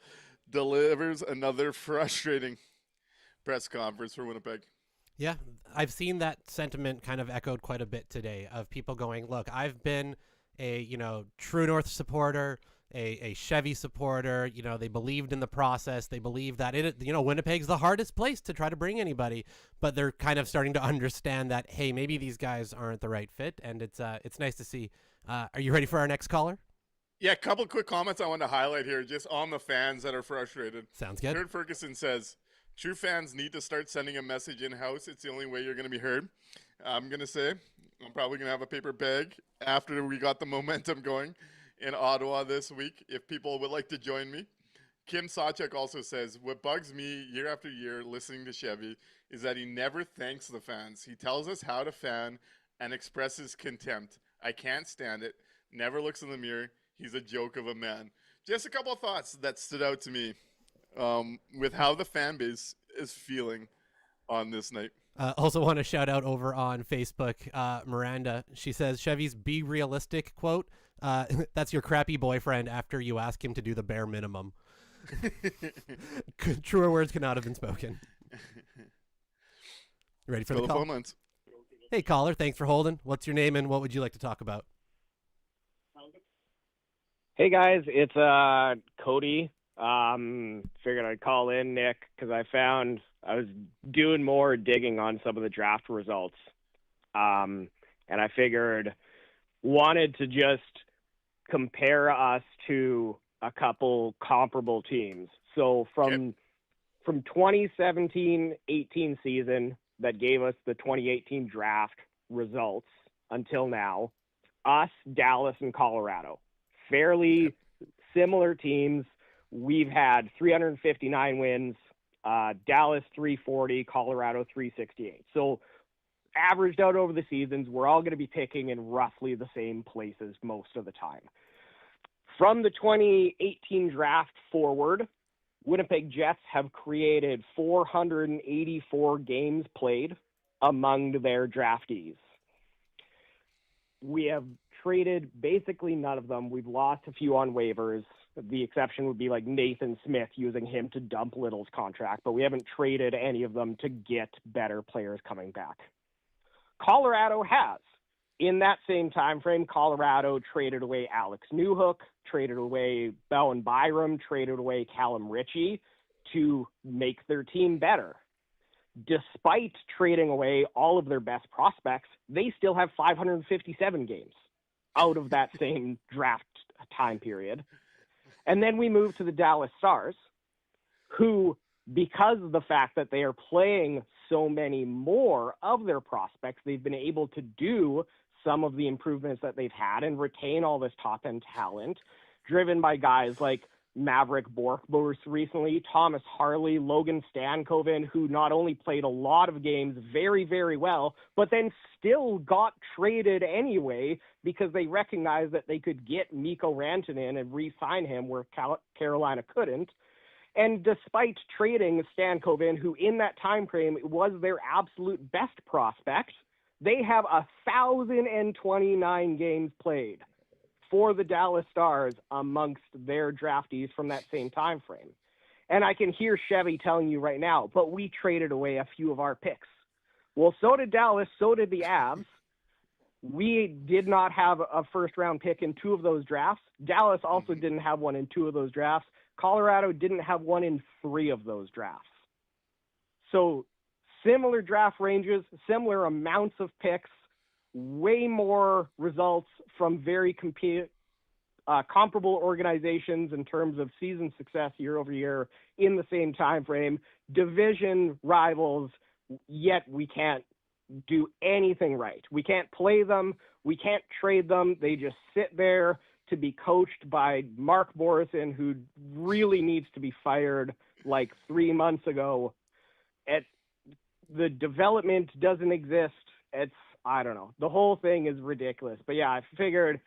delivers another frustrating press conference for Winnipeg. Yeah, I've seen that sentiment kind of echoed quite a bit today of people going, look, I've been a, True North supporter, a Chevy supporter. They believed in the process. They believe that Winnipeg's the hardest place to try to bring anybody, but they're kind of starting to understand that, hey, maybe these guys aren't the right fit. And it's nice to see. Are you ready for our next caller? Yeah, a couple quick comments I want to highlight here just on the fans that are frustrated. Sounds good. Jared Ferguson says, true fans need to start sending a message in-house. It's the only way you're going to be heard. I'm going to say I'm probably going to have a paper bag after we got the momentum going in Ottawa this week, if people would like to join me. Kim Sawchuk also says, what bugs me year after year listening to Chevy is that he never thanks the fans. He tells us how to fan and expresses contempt. I can't stand it. Never looks in the mirror. He's a joke of a man. Just a couple of thoughts that stood out to me with how the fan base is feeling on this night. Also want to shout out over on Facebook, Miranda. She says, Chevy's be realistic quote. That's your crappy boyfriend after you ask him to do the bare minimum. Truer words could not have been spoken. Ready for the call? Phone lines. Hey, caller. Thanks for holding. What's your name and what would you like to talk about? Hey, guys. It's Cody. Figured I'd call in, Nick, because I found I was doing more digging on some of the draft results. And I figured wanted to just compare us to a couple comparable teams. So from 2017-18 season that gave us the 2018 draft results until now, us, Dallas, and Colorado, fairly similar teams. We've had 359 wins, Dallas 340, Colorado 368. So averaged out over the seasons, we're all going to be picking in roughly the same places most of the time. From the 2018 draft forward, Winnipeg Jets have created 484 games played among their draftees. We have traded basically none of them. We've lost a few on waivers. The exception would be like Nathan Smith, using him to dump Little's contract, but we haven't traded any of them to get better players coming back. Colorado has. In that same time frame, Colorado traded away Alex Newhook, traded away Bowen Byram, traded away Callum Ritchie to make their team better. Despite trading away all of their best prospects, they still have 557 games out of that same draft time period. And then we move to the Dallas Stars, who, because of the fact that they are playing so many more of their prospects, they've been able to do some of the improvements that they've had and retain all this top-end talent, driven by guys like Maverick Borkborst recently, Thomas Harley, Logan Stankoven, who not only played a lot of games very, very well, but then still got traded anyway because they recognized that they could get Mikko Rantanen and re-sign him where Carolina couldn't. And despite trading Stankoven, who in that time frame was their absolute best prospect, they have 1,029 games played for the Dallas Stars amongst their draftees from that same time frame. And I can hear Chevy telling you right now, but we traded away a few of our picks. Well, so did Dallas, so did the Avs. We did not have a first-round pick in 2 of those drafts. Dallas also didn't have one in 2 of those drafts. Colorado didn't have one in 3 of those drafts. So similar draft ranges, similar amounts of picks, way more results from very comparable organizations in terms of season success year over year in the same time frame, division rivals, yet we can't do anything right. We can't play them. We can't trade them. They just sit there to be coached by Mark Borison, who really needs to be fired like 3 months ago. The development doesn't exist. I don't know. The whole thing is ridiculous. But yeah, I figured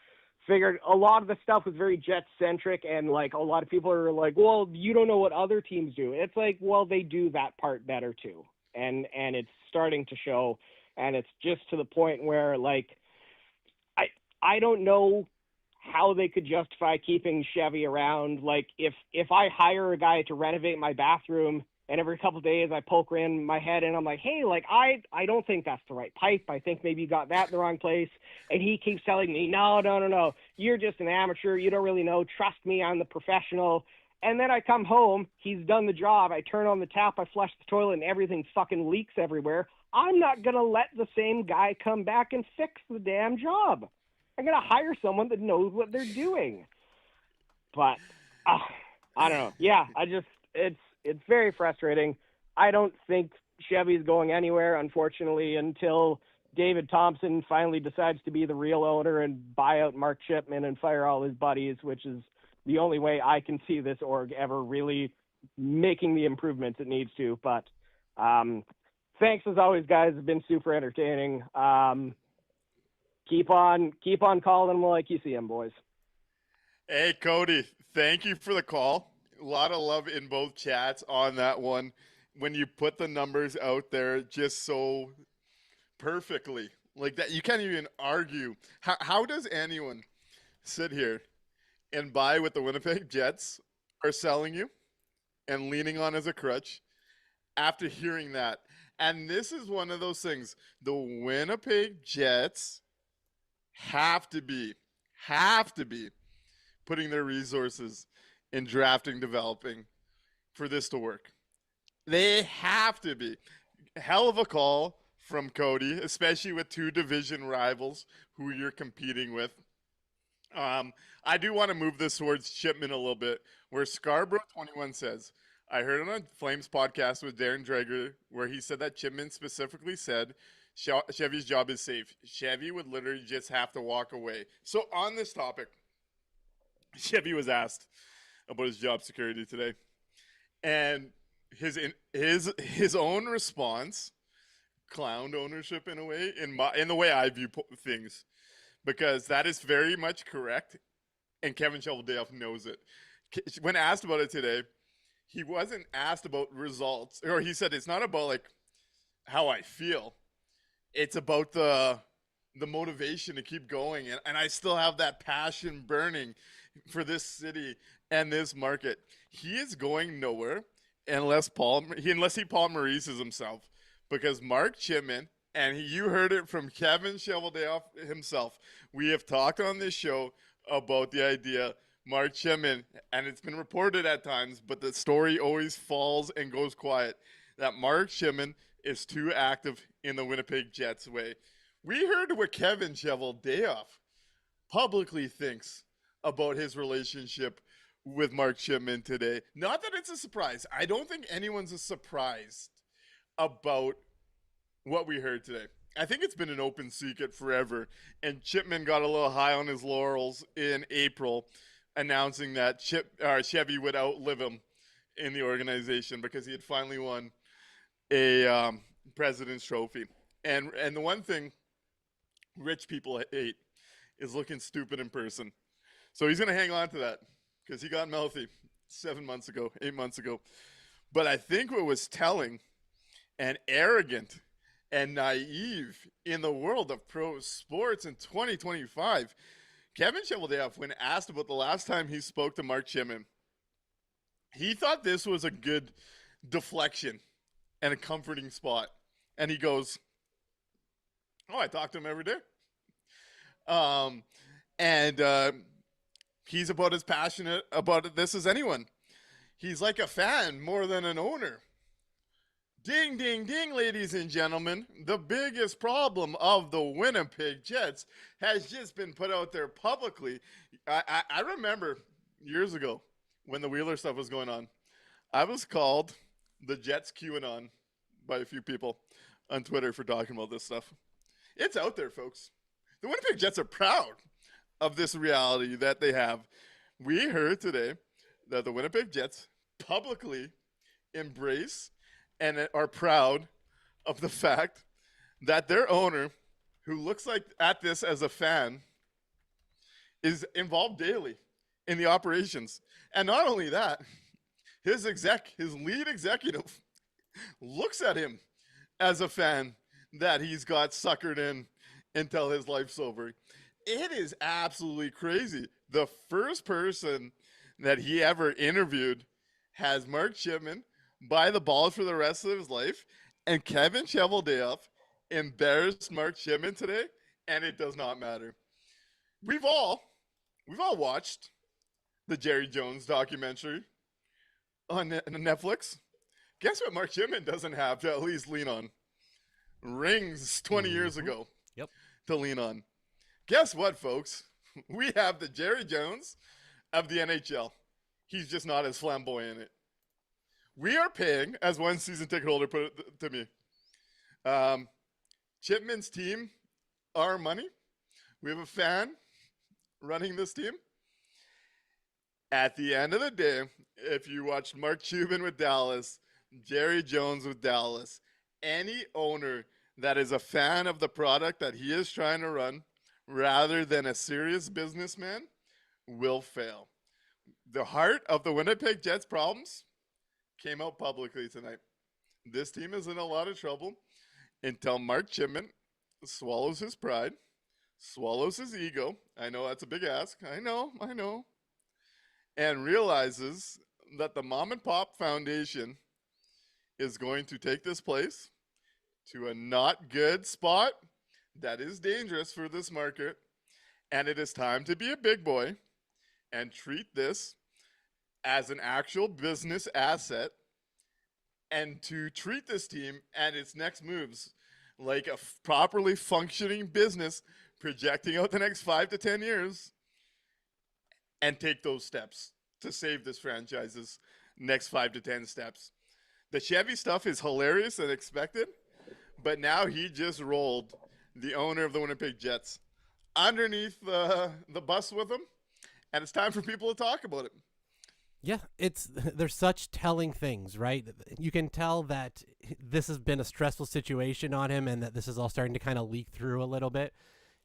a lot of the stuff was very Jet-centric, and like a lot of people are like, well, you don't know what other teams do. It's like, well, they do that part better too. And it's starting to show, and it's just to the point where like I don't know how they could justify keeping Chevy around. Like if I hire a guy to renovate my bathroom and every couple of days I poke in my head and I'm like, hey, like I don't think that's the right pipe. I think maybe you got that in the wrong place. And he keeps telling me, no. You're just an amateur. You don't really know. Trust me, I'm the professional. And then I come home, he's done the job. I turn on the tap, I flush the toilet, and everything fucking leaks everywhere. I'm not going to let the same guy come back and fix the damn job. I'm going to hire someone that knows what they're doing. But I don't know. Yeah, it's very frustrating. I don't think Chevy's going anywhere, unfortunately, until David Thompson finally decides to be the real owner and buy out Mark Chipman and fire all his buddies, which is the only way I can see this org ever really making the improvements it needs to. But thanks as always, guys. It's been super entertaining. Keep on calling them like you see them, boys. Hey, Cody, thank you for the call. A lot of love in both chats on that one. When you put the numbers out there just so perfectly like that, you can't even argue. How does anyone sit here and buy what the Winnipeg Jets are selling you and leaning on as a crutch after hearing that? And this is one of those things. The Winnipeg Jets have to be putting their resources in drafting, developing for this to work. They have to be. Hell of a call from Cody, especially with 2 division rivals who you're competing with. I do want to move this towards Chipman a little bit, where Scarborough21 says, I heard on a Flames podcast with Darren Dreger where he said that Chipman specifically said Chevy's job is safe. Chevy would literally just have to walk away. So on this topic, Chevy was asked about his job security today, and his own response clowned ownership in a way, in the way I view things, because that is very much correct, and Kevin Cheveldayoff knows it. When asked about it today, he wasn't asked about results, or he said it's not about like how I feel, it's about the motivation to keep going, and I still have that passion burning for this city and this market. He is going nowhere unless he Paul Maurice's himself, because Mark Chipman, and you heard it from Kevin Cheveldayoff himself. We have talked on this show about the idea Mark Chipman, and it's been reported at times, but the story always falls and goes quiet, that Mark Chipman is too active in the Winnipeg Jets way. We heard what Kevin Cheveldayoff publicly thinks about his relationship with Mark Chipman today. Not that it's a surprise. I don't think anyone's surprised about what we heard today. I think it's been an open secret forever. And Chipman got a little high on his laurels in April, announcing that Chevy would outlive him in the organization because he had finally won a President's Trophy. And the one thing rich people hate is looking stupid in person. So he's going to hang on to that because he got mouthy 8 months ago. But I think what was telling and arrogant and naive in the world of pro sports in 2025, Kevin Cheveldayoff, when asked about the last time he spoke to Mark Chipman, he thought this was a good deflection and a comforting spot. And he goes, "Oh, I talk to him every day." He's about as passionate about this as anyone. He's like a fan more than an owner. Ding, ding, ding, ladies and gentlemen. The biggest problem of the Winnipeg Jets has just been put out there publicly. I remember years ago when the Wheeler stuff was going on, I was called the Jets QAnon by a few people on Twitter for talking about this stuff. It's out there, folks. The Winnipeg Jets are proud of this reality that they have. We heard today that the Winnipeg Jets publicly embrace and are proud of the fact that their owner, who looks like at this as a fan, is involved daily in the operations. And not only that, his lead executive looks at him as a fan that he's got suckered in until his life's over. It is absolutely crazy. The first person that he ever interviewed has Mark Chipman by the balls for the rest of his life, and Kevin Cheveldayoff embarrassed Mark Chipman today, and it does not matter. We've all watched the Jerry Jones documentary on Netflix. Guess what Mark Chipman doesn't have to at least lean on? Rings 20 years ago. Yep. To lean on. Guess what, folks? We have the Jerry Jones of the NHL. He's just not as flamboyant in it. We are paying, as one season ticket holder put it to me, Chipman's team, our money. We have a fan running this team. At the end of the day, if you watch Mark Cuban with Dallas, Jerry Jones with Dallas, any owner that is a fan of the product that he is trying to run rather than a serious businessman will fail. The heart of the Winnipeg Jets problems came out publicly tonight. This team is in a lot of trouble until Mark Chipman swallows his pride, swallows his ego. I know that's a big ask. I know. And realizes that the Mom and Pop Foundation is going to take this place to a not good spot that is dangerous for this market. And it is time to be a big boy and treat this as an actual business asset, and to treat this team and its next moves like a properly functioning business projecting out the next 5 to 10 years, and take those steps to save this franchise's next 5 to 10 steps. The Chevy stuff is hilarious and expected, but now he just rolled the owner of the Winnipeg Jets underneath the bus with him, and it's time for people to talk about it. Yeah, there's such telling things, right? You can tell that this has been a stressful situation on him and that this is all starting to kind of leak through a little bit,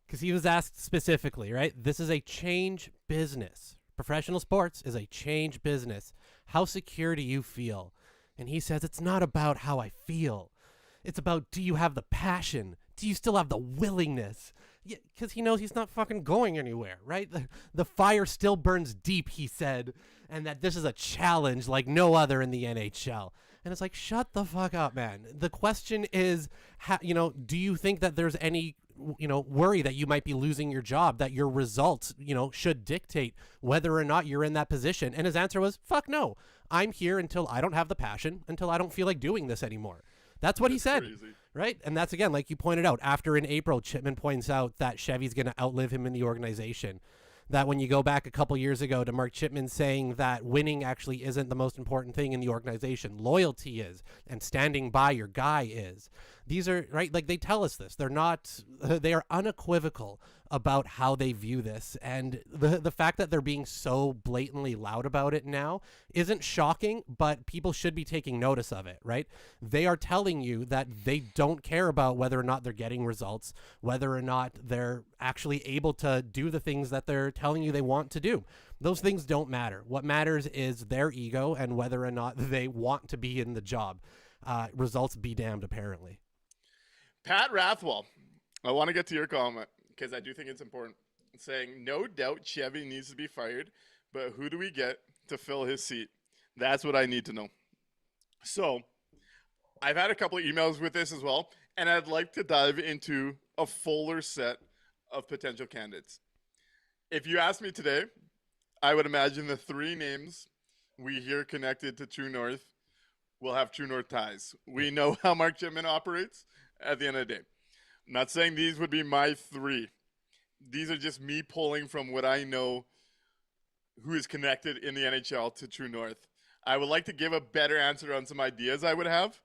because he was asked specifically, right? This is a change business. Professional sports is a change business. How secure do you feel? And he says, it's not about how I feel. It's about, do you have the passion? Do you still have the willingness? Yeah, because he knows he's not fucking going anywhere, right? The fire still burns deep, he said, and that this is a challenge like no other in the NHL. And it's like, shut the fuck up, man. The question is, do you think that there's any, worry that you might be losing your job, that your results, should dictate whether or not you're in that position? And his answer was, fuck no. I'm here until I don't have the passion, until I don't feel like doing this anymore. That's what he said, crazy. Right? And that's, again, like you pointed out, after in April, Chipman points out that Chevy's going to outlive him in the organization. that when you go back a couple years ago to Mark Chipman saying that winning actually isn't the most important thing in the organization, loyalty is, and standing by your guy is. These are, right, like they tell us this. They are unequivocal about how they view this. And the fact that they're being so blatantly loud about it now isn't shocking, but people should be taking notice of it, right? They are telling you that they don't care about whether or not they're getting results, whether or not they're actually able to do the things that they're telling you they want to do. Those things don't matter. What matters is their ego and whether or not they want to be in the job. Results be damned, apparently. Pat Rathwell, I want to get to your comment because I do think it's important. Saying, no doubt Chevy needs to be fired, but who do we get to fill his seat? That's what I need to know. So I've had a couple of emails with this as well, and I'd like to dive into a fuller set of potential candidates. If you ask me today, I would imagine the 3 names we hear connected to True North will have True North ties. We know how Mark Chipman operates at the end of the day. I'm not saying these would be my 3. These are just me pulling from what I know who is connected in the NHL to True North. I would like to give a better answer on some ideas I would have,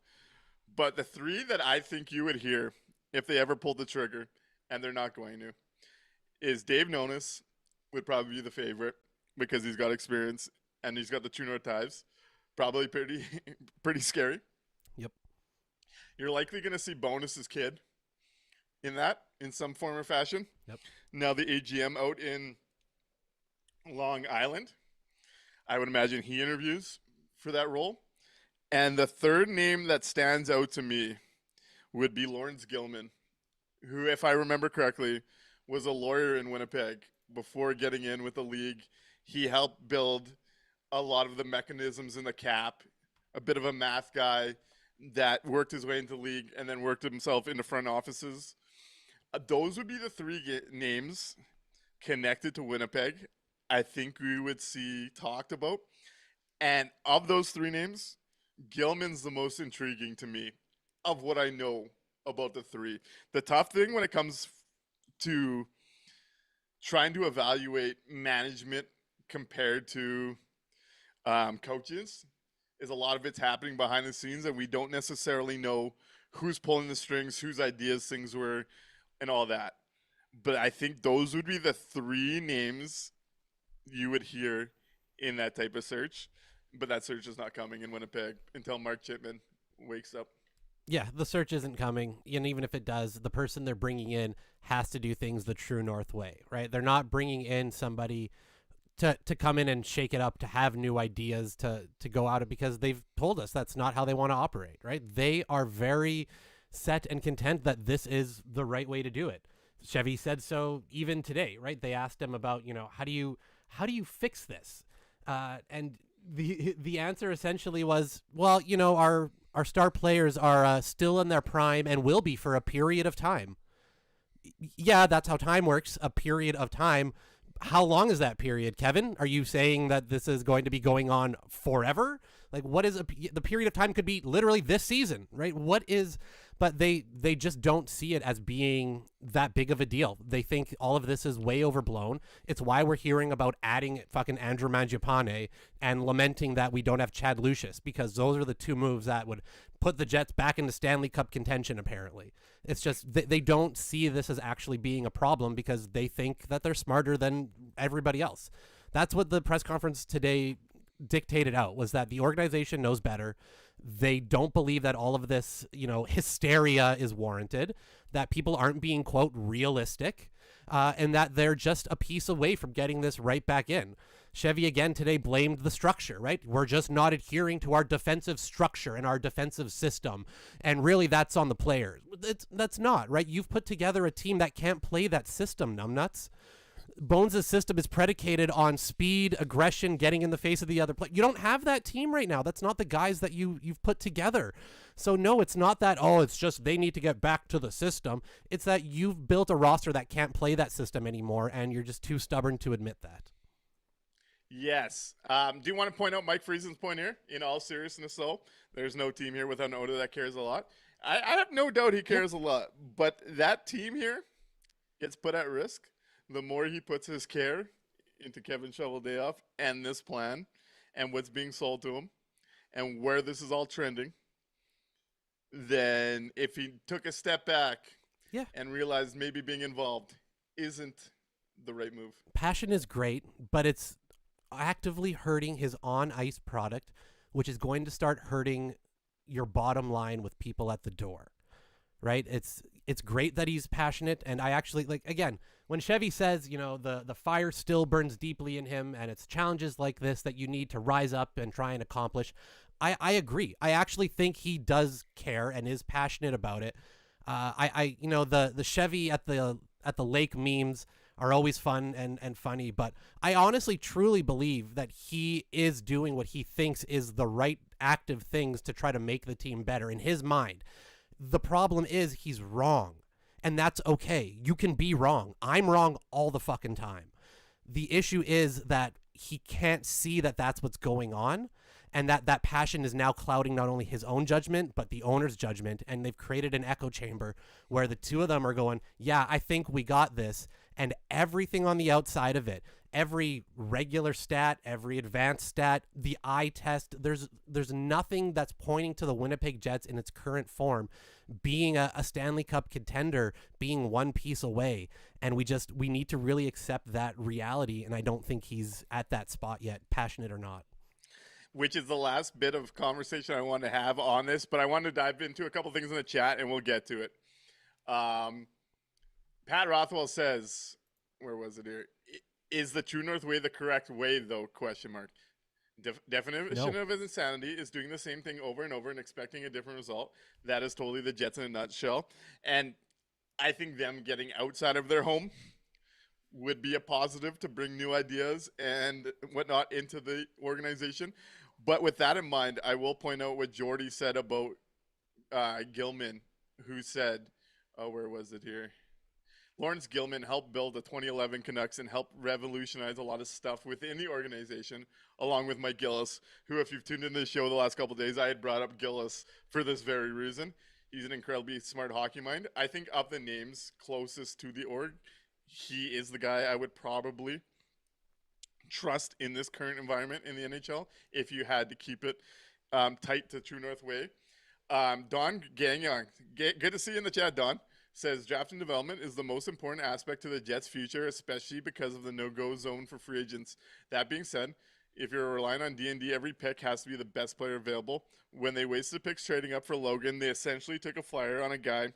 but the 3 that I think you would hear if they ever pulled the trigger, and they're not going to, is Dave Nonis would probably be the favorite because he's got experience and he's got the True North ties. Probably pretty scary. Yep. You're likely going to see Bonus's kid in some form or fashion. Yep. Now the AGM out in Long Island, I would imagine he interviews for that role. And the 3rd name that stands out to me would be Lawrence Gilman, who, if I remember correctly, was a lawyer in Winnipeg before getting in with the league. He helped build a lot of the mechanisms in the cap, a bit of a math guy that worked his way into the league and then worked himself into front offices. Those would be the 3 names connected to Winnipeg I think we would see talked about. And of those 3 names, Gilman's the most intriguing to me of what I know about the 3. The tough thing when it comes to trying to evaluate management compared to coaches is a lot of it's happening behind the scenes, and we don't necessarily know who's pulling the strings, whose ideas things were, and all that. But I think those would be the 3 names you would hear in that type of search. But that search is not coming in Winnipeg until Mark Chipman wakes up. Yeah, the search isn't coming. And even if it does, the person they're bringing in has to do things the True North way, right? They're not bringing in somebody to come in and shake it up, to have new ideas, to go out, because they've told us that's not how they want to operate, right? They are very set and content that this is the right way to do it. Chevy said so even today, right? They asked him about, how do you fix this? And the answer essentially was, well, our star players are still in their prime and will be for a period of time. Yeah, that's how time works, a period of time. How long is that period, Kevin? Are you saying that this is going to be going on forever? Like, what is the period of time? Could be literally this season, right? But they just don't see it as being that big of a deal. They think all of this is way overblown. It's why we're hearing about adding fucking Andrew Mangiapane and lamenting that we don't have Chad Lucius, because those are the 2 moves that would put the Jets back into Stanley Cup contention, apparently. It's just they don't see this as actually being a problem because they think that they're smarter than everybody else. That's what the press conference today dictated out, was that the organization knows better. They don't believe that all of this, hysteria is warranted, that people aren't being, quote, realistic, and that they're just a piece away from getting this right back in. Chevy again today blamed the structure, right? We're just not adhering to our defensive structure and our defensive system. And really that's on the players. That's not, right? You've put together a team that can't play that system, numbnuts. Bones' system is predicated on speed, aggression, getting in the face of the other player. You don't have that team right now. That's not the guys that you've put together. So no, it's not that, it's just they need to get back to the system. It's that you've built a roster that can't play that system anymore, and you're just too stubborn to admit that. Yes. Do you want to point out Mike Friesen's point here? In all seriousness, though, there's no team here without an Oda that cares a lot. I have no doubt he cares a lot, but that team here gets put at risk the more he puts his care into Kevin Cheveldayoff and this plan and what's being sold to him and where this is all trending, then if he took a step back and realized maybe being involved isn't the right move. Passion is great, but it's actively hurting his on-ice product, which is going to start hurting your bottom line with people at the door, right? It's great that he's passionate, and I actually, like, again, when Chevy says, you know, the fire still burns deeply in him, and it's challenges like this that you need to rise up and try and accomplish, I agree. I actually think he does care and is passionate about it. You know, the Chevy at the lake memes are always fun and funny, but I honestly truly believe that he is doing what he thinks is the right active things to try to make the team better in his mind. The problem is he's wrong, and that's okay. You can be wrong. I'm wrong all the fucking time. The issue is that he can't see that that's what's going on, and that passion is now clouding not only his own judgment, but the owner's judgment, and they've created an echo chamber where the two of them are going, yeah, I think we got this, and everything on the outside of it, every regular stat, every advanced stat, the eye test, there's nothing that's pointing to the Winnipeg Jets in its current form being a Stanley Cup contender, being one piece away. And we need to really accept that reality, and I don't think he's at that spot yet, passionate or not. Which is the last bit of conversation I want to have on this, but I want to dive into a couple things in the chat, and we'll get to it. Pat Rothwell says, where was it here? Is the True North way the correct way, though? Question mark. Definition of insanity is doing the same thing over and over and expecting a different result. That is totally the Jets in a nutshell. And I think them getting outside of their home would be a positive to bring new ideas and whatnot into the organization. But with that in mind, I will point out what Jordy said about Gilman, who said, where was it here? Lawrence Gilman helped build the 2011 Canucks and helped revolutionize a lot of stuff within the organization, along with Mike Gillis, who, if you've tuned into the show the last couple of days, I had brought up Gillis for this very reason. He's an incredibly smart hockey mind. I think of the names closest to the org, he is the guy I would probably trust in this current environment in the NHL if you had to keep it tight to True North way. Don Gagnon, good to see you in the chat, Don. Says draft and development is the most important aspect to the Jets' future, especially because of the no-go zone for free agents. That being said, if you're relying on D&D, every pick has to be the best player available. When they wasted picks trading up for Logan, they essentially took a flyer on a guy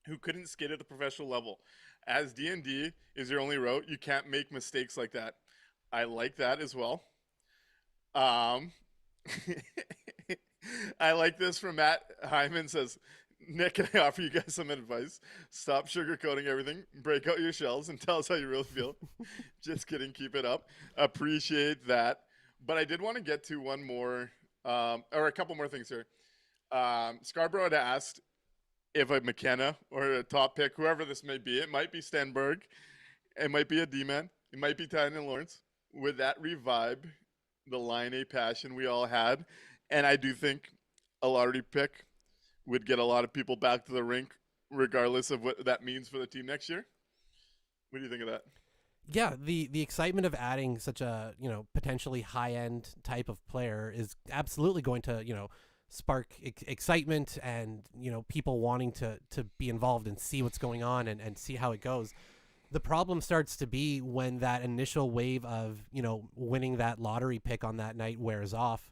who couldn't skate at the professional level. As D&D is your only route, you can't make mistakes like that. I like that as well. I like this from Matt Hyman. Says, Nick, can I offer you guys some advice? Stop sugarcoating everything. Break out your shells and tell us how you really feel. Just kidding. Keep it up. Appreciate that. But I did want to get to one more, or a couple more things here. Scarborough had asked if a McKenna or a top pick, whoever this may be, it might be Stenberg, it might be a D-man, it might be Tynan Lawrence. Would that revive the Line A passion we all had? And I do think a lottery pick would get a lot of people back to the rink, regardless of what that means for the team next year. What do you think of that? Yeah, the excitement of adding such a, potentially high-end type of player is absolutely going to, spark excitement and, people wanting to be involved and see what's going on and see how it goes. The problem starts to be when that initial wave of, winning that lottery pick on that night wears off.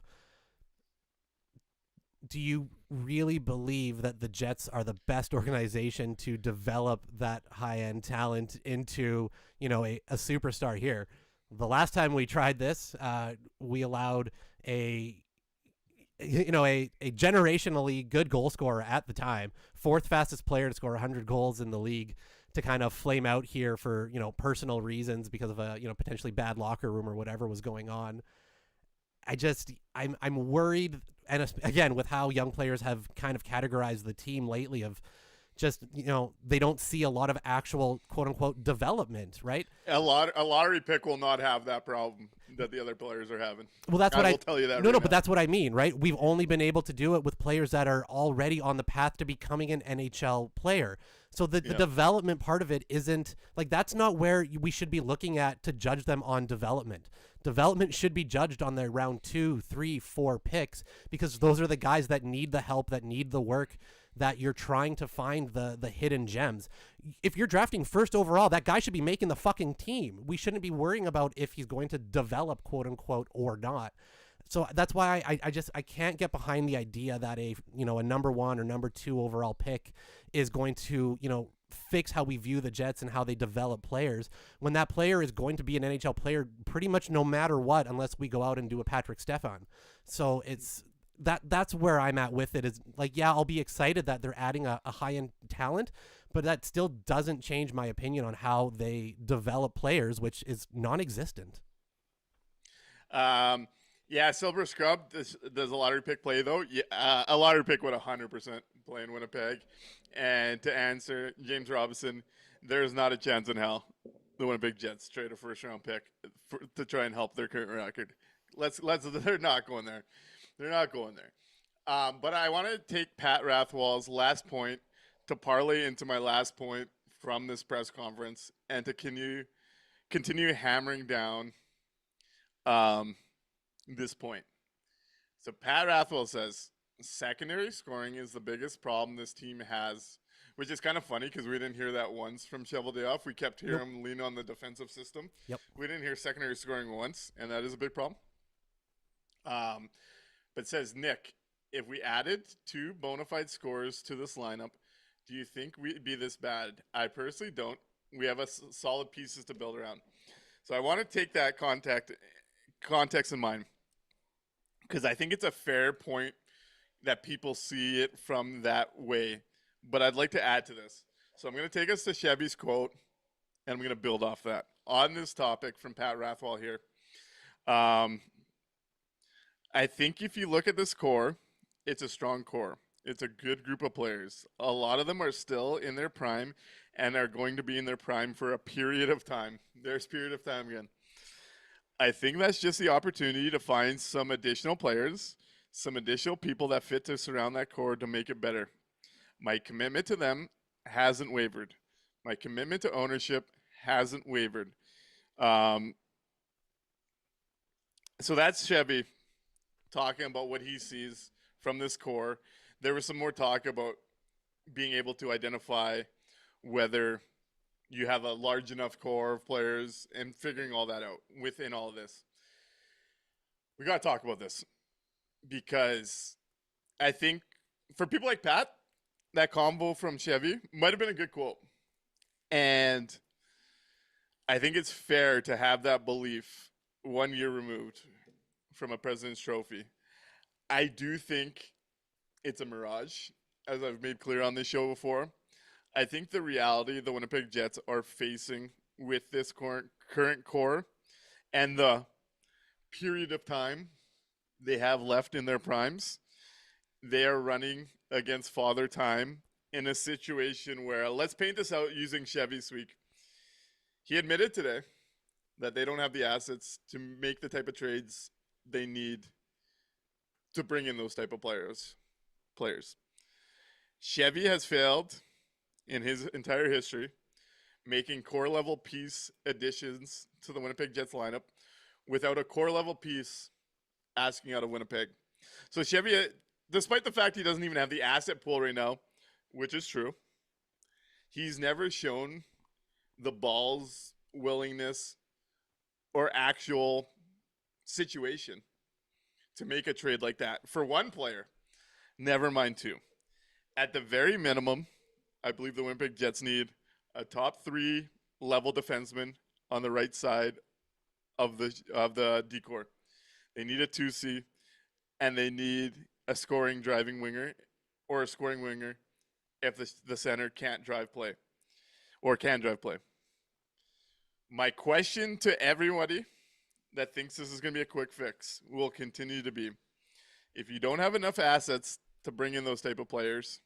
Do you really believe that the Jets are the best organization to develop that high-end talent into, a superstar here? The last time we tried this, we allowed a generationally good goal scorer at the time, fourth fastest player to score 100 goals in the league, to kind of flame out here for, personal reasons because of a, potentially bad locker room or whatever was going on. I'm worried, and again, with how young players have kind of categorized the team lately, of just, they don't see a lot of actual quote unquote development, right? A lottery pick will not have that problem that the other players are having. Well, that's what I will tell you that. No, right but now. that's what I mean, right? We've only been able to do it with players that are already on the path to becoming an NHL player. So the development part of it isn't like, that's not where we should be looking at to judge them on development. Development should be judged on their round 2, 3, 4 picks, because those are the guys that need the help, that need the work, that you're trying to find the hidden gems. If you're drafting first overall, that guy should be making the fucking team. We shouldn't be worrying about if he's going to develop, quote unquote, or not. So that's why I can't get behind the idea that a number 1 or number 2 overall pick is going to, fix how we view the Jets and how they develop players, when that player is going to be an NHL player pretty much no matter what, unless we go out and do a Patrick Stefan. So that's where I'm at with it, is like, yeah, I'll be excited that they're adding a high-end talent, but that still doesn't change my opinion on how they develop players, which is non-existent. Yeah, Silver Scrub does a lottery pick play, though. Yeah, a lottery pick would 100% play in Winnipeg. And to answer James Robinson, there's not a chance in hell the Winnipeg Jets trade a first-round pick to try and help their current record. They're not going there. They're not going there. But I want to take Pat Rathwall's last point to parlay into my last point from this press conference, and to continue hammering down this point. So Pat Rathwell says secondary scoring is the biggest problem this team has, which is kind of funny because we didn't hear that once from Cheveldayoff. We kept hearing him lean on the defensive system. Yep. We didn't hear secondary scoring once, and that is a big problem. But says, Nick, if we added 2 bona fide scorers to this lineup, do you think we'd be this bad? I personally don't. We have solid pieces to build around. So I want to take that context in mind, because I think it's a fair point that people see it from that way. But I'd like to add to this. So I'm going to take us to Chevy's quote, and I'm going to build off that on this topic from Pat Rathwall here. I think if you look at this core, it's a strong core. It's a good group of players. A lot of them are still in their prime and are going to be in their prime for a period of time. There's period of time again. I think that's just the opportunity to find some additional players, some additional people that fit to surround that core to make it better. My commitment to them hasn't wavered. My commitment to ownership hasn't wavered. So that's Chevy talking about what he sees from this core. There was some more talk about being able to identify whether you have a large enough core of players and figuring all that out within all of this. We got to talk about this, because I think for people like Pat, that combo from Chevy might have been a good quote. And I think it's fair to have that belief 1 year removed from a President's Trophy. I do think it's a mirage, as I've made clear on this show before. I think the reality the Winnipeg Jets are facing with this current core and the period of time they have left in their primes, they are running against Father Time in a situation where, let's paint this out using Chevy Sweek. He admitted today that they don't have the assets to make the type of trades they need to bring in those type of players. Chevy has failed in his entire history making core level piece additions to the Winnipeg Jets lineup without a core level piece asking out of Winnipeg. So Chevy, despite the fact he doesn't even have the asset pool right now, which is true, he's never shown the balls, willingness, or actual situation to make a trade like that for one player, never mind 2. At the very minimum, I believe the Winnipeg Jets need a top 3 level defenseman on the right side of the D-core. They need a 2C, and they need a scoring driving winger or a scoring winger if the center can't drive play or can drive play. My question to everybody that thinks this is going to be a quick fix will continue to be, if you don't have enough assets to bring in those type of players,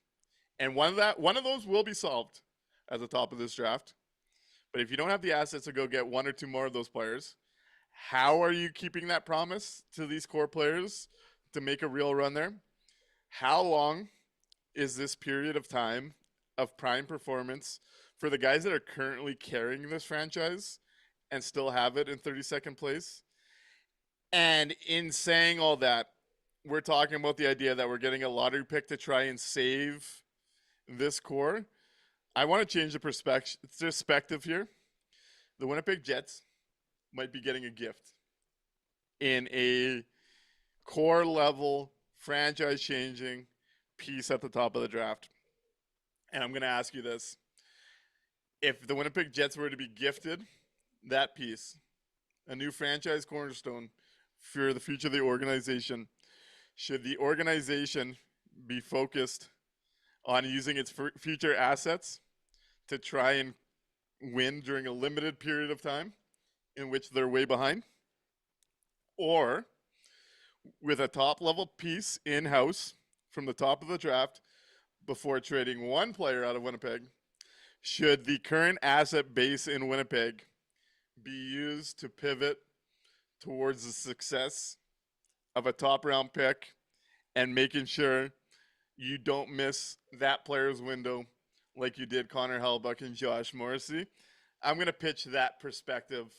And one of those will be solved at the top of this draft. But if you don't have the assets to go get one or two more of those players, how are you keeping that promise to these core players to make a real run there? How long is this period of time of prime performance for the guys that are currently carrying this franchise and still have it in 32nd place? And in saying all that, we're talking about the idea that we're getting a lottery pick to try and save this core. I want to change the perspective here. The Winnipeg Jets might be getting a gift in a core level, franchise changing piece at the top of the draft. And I'm going to ask you this. If the Winnipeg Jets were to be gifted that piece, a new franchise cornerstone for the future of the organization, should the organization be focused on using its future assets to try and win during a limited period of time in which they're way behind? Or with a top-level piece in-house from the top of the draft before trading one player out of Winnipeg, should the current asset base in Winnipeg be used to pivot towards the success of a top-round pick and making sure you don't miss that player's window like you did Connor Hellebuyck and Josh Morrissey? I'm going to pitch that perspective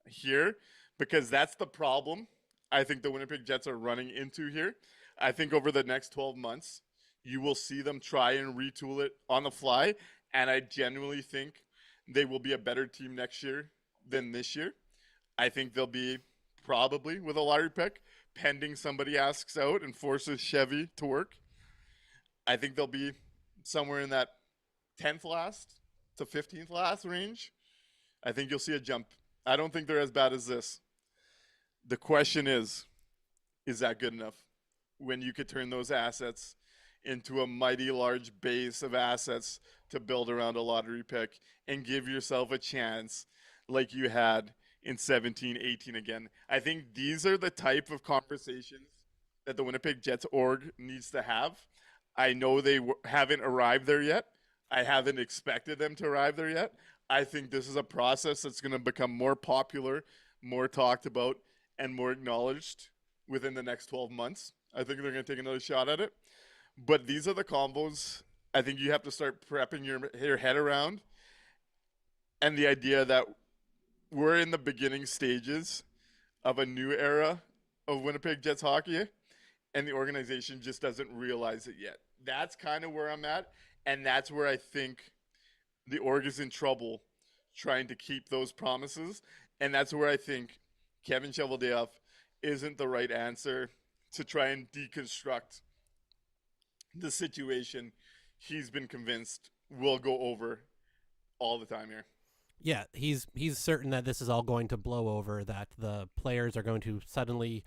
here because that's the problem I think the Winnipeg Jets are running into here. I think over the next 12 months, you will see them try and retool it on the fly, and I genuinely think they will be a better team next year than this year. I think they'll be probably with a lottery pick, pending somebody asks out and forces Chevy to work. I think they'll be somewhere in that 10th last to 15th last range. I think you'll see a jump. I don't think they're as bad as this. The question is that good enough when you could turn those assets into a mighty large base of assets to build around a lottery pick and give yourself a chance like you had in 17-18 again? I think these are the type of conversations that the Winnipeg Jets org needs to have. I know they haven't arrived there yet. I haven't expected them to arrive there yet. I think this is a process that's going to become more popular, more talked about, and more acknowledged within the next 12 months. I think they're going to take another shot at it. But these are the combos I think you have to start prepping your head around. And the idea that we're in the beginning stages of a new era of Winnipeg Jets hockey, and the organization just doesn't realize it yet. That's kind of where I'm at, and that's where I think the org is in trouble trying to keep those promises, and that's where I think Kevin Cheveldayoff isn't the right answer to try and deconstruct the situation he's been convinced will go over all the time here. Yeah, he's certain that this is all going to blow over, that the players are going to suddenly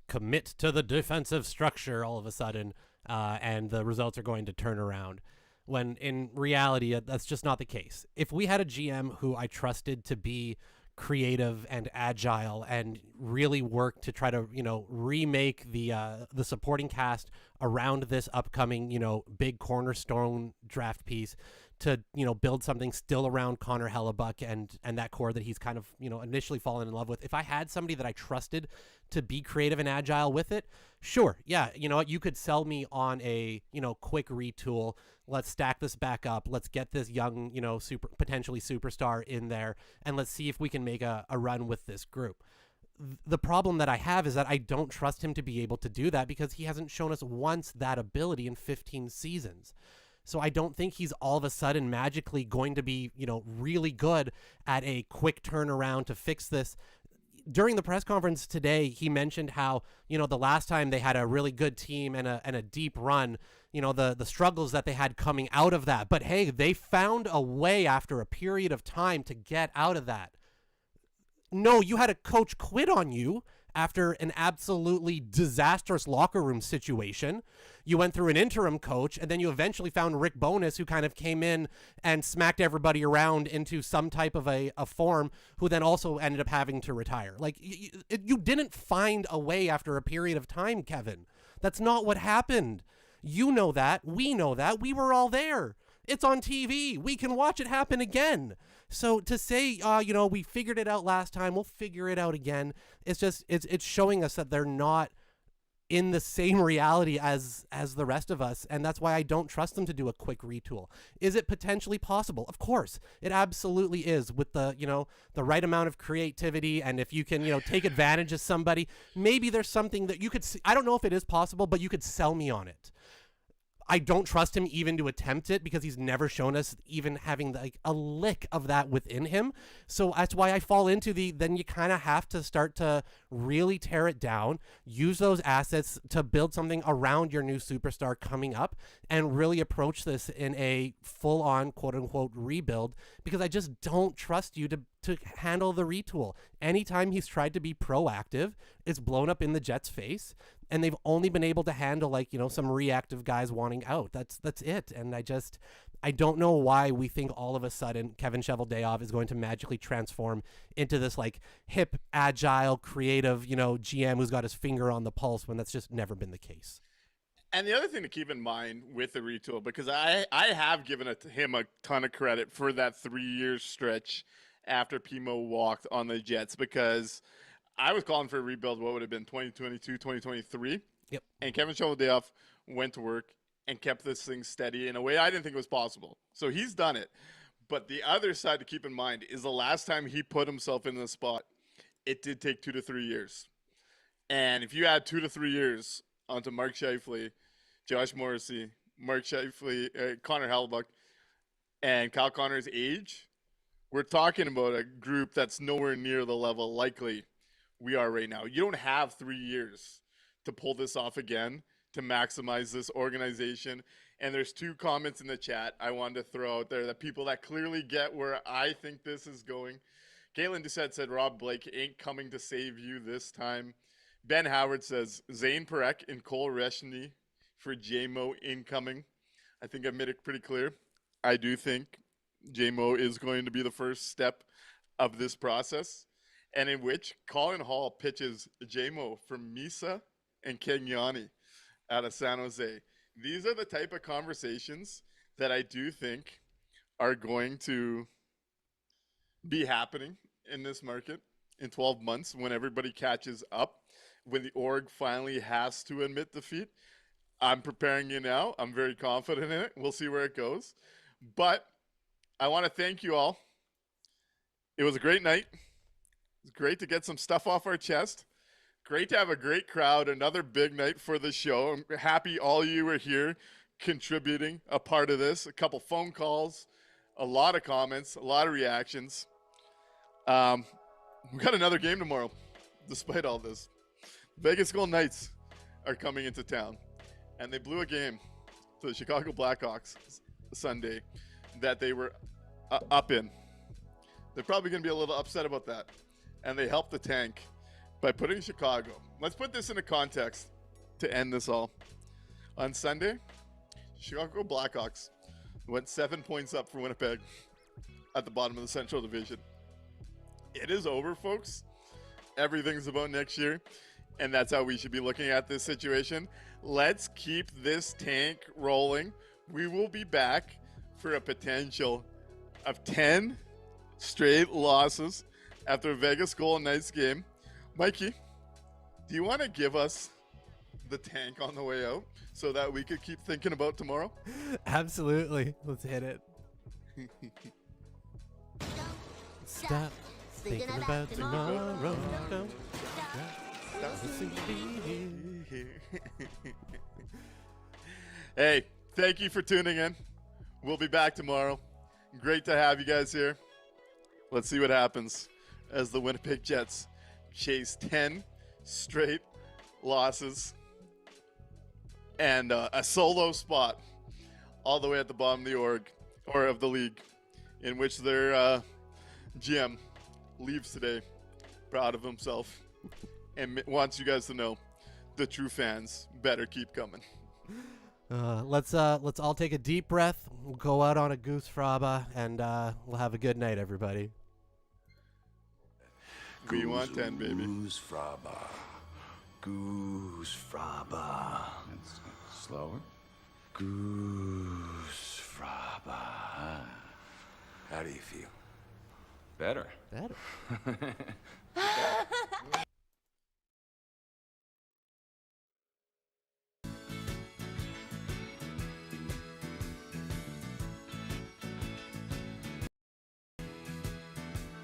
commit to the defensive structure all of a sudden, and the results are going to turn around. When in reality, that's just not the case. If we had a GM who I trusted to be creative and agile and really work to try to, remake the supporting cast around this upcoming, big cornerstone draft piece to, build something still around Connor Hellebuyck and that core that he's kind of, initially fallen in love with. If I had somebody that I trusted to be creative and agile with it, sure. Yeah. You know what? You could sell me on a, quick retool. Let's stack this back up. Let's get this young, potentially superstar in there, and let's see if we can make a run with this group. The problem that I have is that I don't trust him to be able to do that because he hasn't shown us once that ability in 15 seasons. So I don't think he's all of a sudden magically going to be, really good at a quick turnaround to fix this. During the press conference today, he mentioned how, the last time they had a really good team and a deep run, the struggles that they had coming out of that. But hey, they found a way after a period of time to get out of that. No, you had a coach quit on you after an absolutely disastrous locker room situation. You went through an interim coach, and then you eventually found Rick Bowness, who kind of came in and smacked everybody around into some type of a form, who then also ended up having to retire. Like, you didn't find a way after a period of time, Kevin. That's not what happened. You know that. We know that. We were all there. It's on TV. We can watch it happen again. So to say, we figured it out last time, we'll figure it out again. It's just, it's showing us that they're not in the same reality as the rest of us, and that's why I don't trust them to do a quick retool. Is it potentially possible? Of course, it absolutely is, with the the right amount of creativity, and if you can take advantage of somebody, maybe there's something that you could. I don't know if it is possible, but you could sell me on it. I don't trust him even to attempt it because he's never shown us even having like a lick of that within him. So that's why I fall into then you kind of have to start to really tear it down, use those assets to build something around your new superstar coming up, and really approach this in a full-on quote-unquote rebuild, because I just don't trust you to handle the retool. Anytime he's tried to be proactive, it's blown up in the Jets' face, and they've only been able to handle some reactive guys wanting out. That's it. And I don't know why we think all of a sudden Kevin Cheveldayoff is going to magically transform into this hip, agile, creative, GM who's got his finger on the pulse, when that's just never been the case. And the other thing to keep in mind with the retool, because I have given him a ton of credit for that 3-year stretch after Pimo walked on the Jets, because I was calling for a rebuild, what would have been 2022, 2023. Yep. And Kevin Cheveldayoff went to work and kept this thing steady in a way I didn't think was possible. So he's done it. But the other side to keep in mind is the last time he put himself in this spot, it did take 2 to 3 years. And if you add 2 to 3 years onto Mark Scheifele, Josh Morrissey, Mark Scheifele, Connor Hellebuck, and Kyle Connor's age, we're talking about a group that's nowhere near the level likely we are right now. You don't have 3 years to pull this off again, to maximize this organization. And there's 2 comments in the chat I wanted to throw out there, that people that clearly get where I think this is going. Caitlin Doucette said, Rob Blake ain't coming to save you this time. Ben Howard says, Zane Parekh and Cole Reshny for JMO incoming. I think I've made it pretty clear. I do think JMO is going to be the first step of this process, and in which Colin Hall pitches JMO from Misa and Kenyani out of San Jose. These are the type of conversations that I do think are going to be happening in this market in 12 months, when everybody catches up, when the org finally has to admit defeat. I'm preparing you now. I'm very confident in it. We'll see where it goes. But I want to thank you all. It was a great night. It's great to get some stuff off our chest. Great to have a great crowd. Another big night for the show. I'm happy all you were here contributing, a part of this. A couple phone calls, a lot of comments, a lot of reactions. We got another game tomorrow, despite all this. Vegas Golden Knights are coming into town, and they blew a game to the Chicago Blackhawks Sunday that they were up in. They're probably going to be a little upset about that, and they helped the tank by putting Chicago. Let's put this into context to end this all. On Sunday, Chicago Blackhawks went 7 points up for Winnipeg at the bottom of the Central Division. It is over, folks. Everything's about next year, and that's how we should be looking at this situation. Let's keep this tank rolling. We will be back for a potential of 10 straight losses after a Vegas Golden Knights game. Mikey, do you want to give us the tank on the way out so that we could keep thinking about tomorrow? Absolutely. Let's hit it. Stop thinking about tomorrow. Don't stop listening to me. Hey, thank you for tuning in. We'll be back tomorrow. Great to have you guys here. Let's see what happens as the Winnipeg Jets chase 10 straight losses and a solo spot all the way at the bottom of the org, or of the league, in which their GM leaves today proud of himself and wants you guys to know the true fans better keep coming. Let's all take a deep breath. We'll go out on a goose fraba, and we'll have a good night, everybody. We want 10, baby. Goose fraba. Goose fraba. Slower. Goose How do you feel? Better. Better.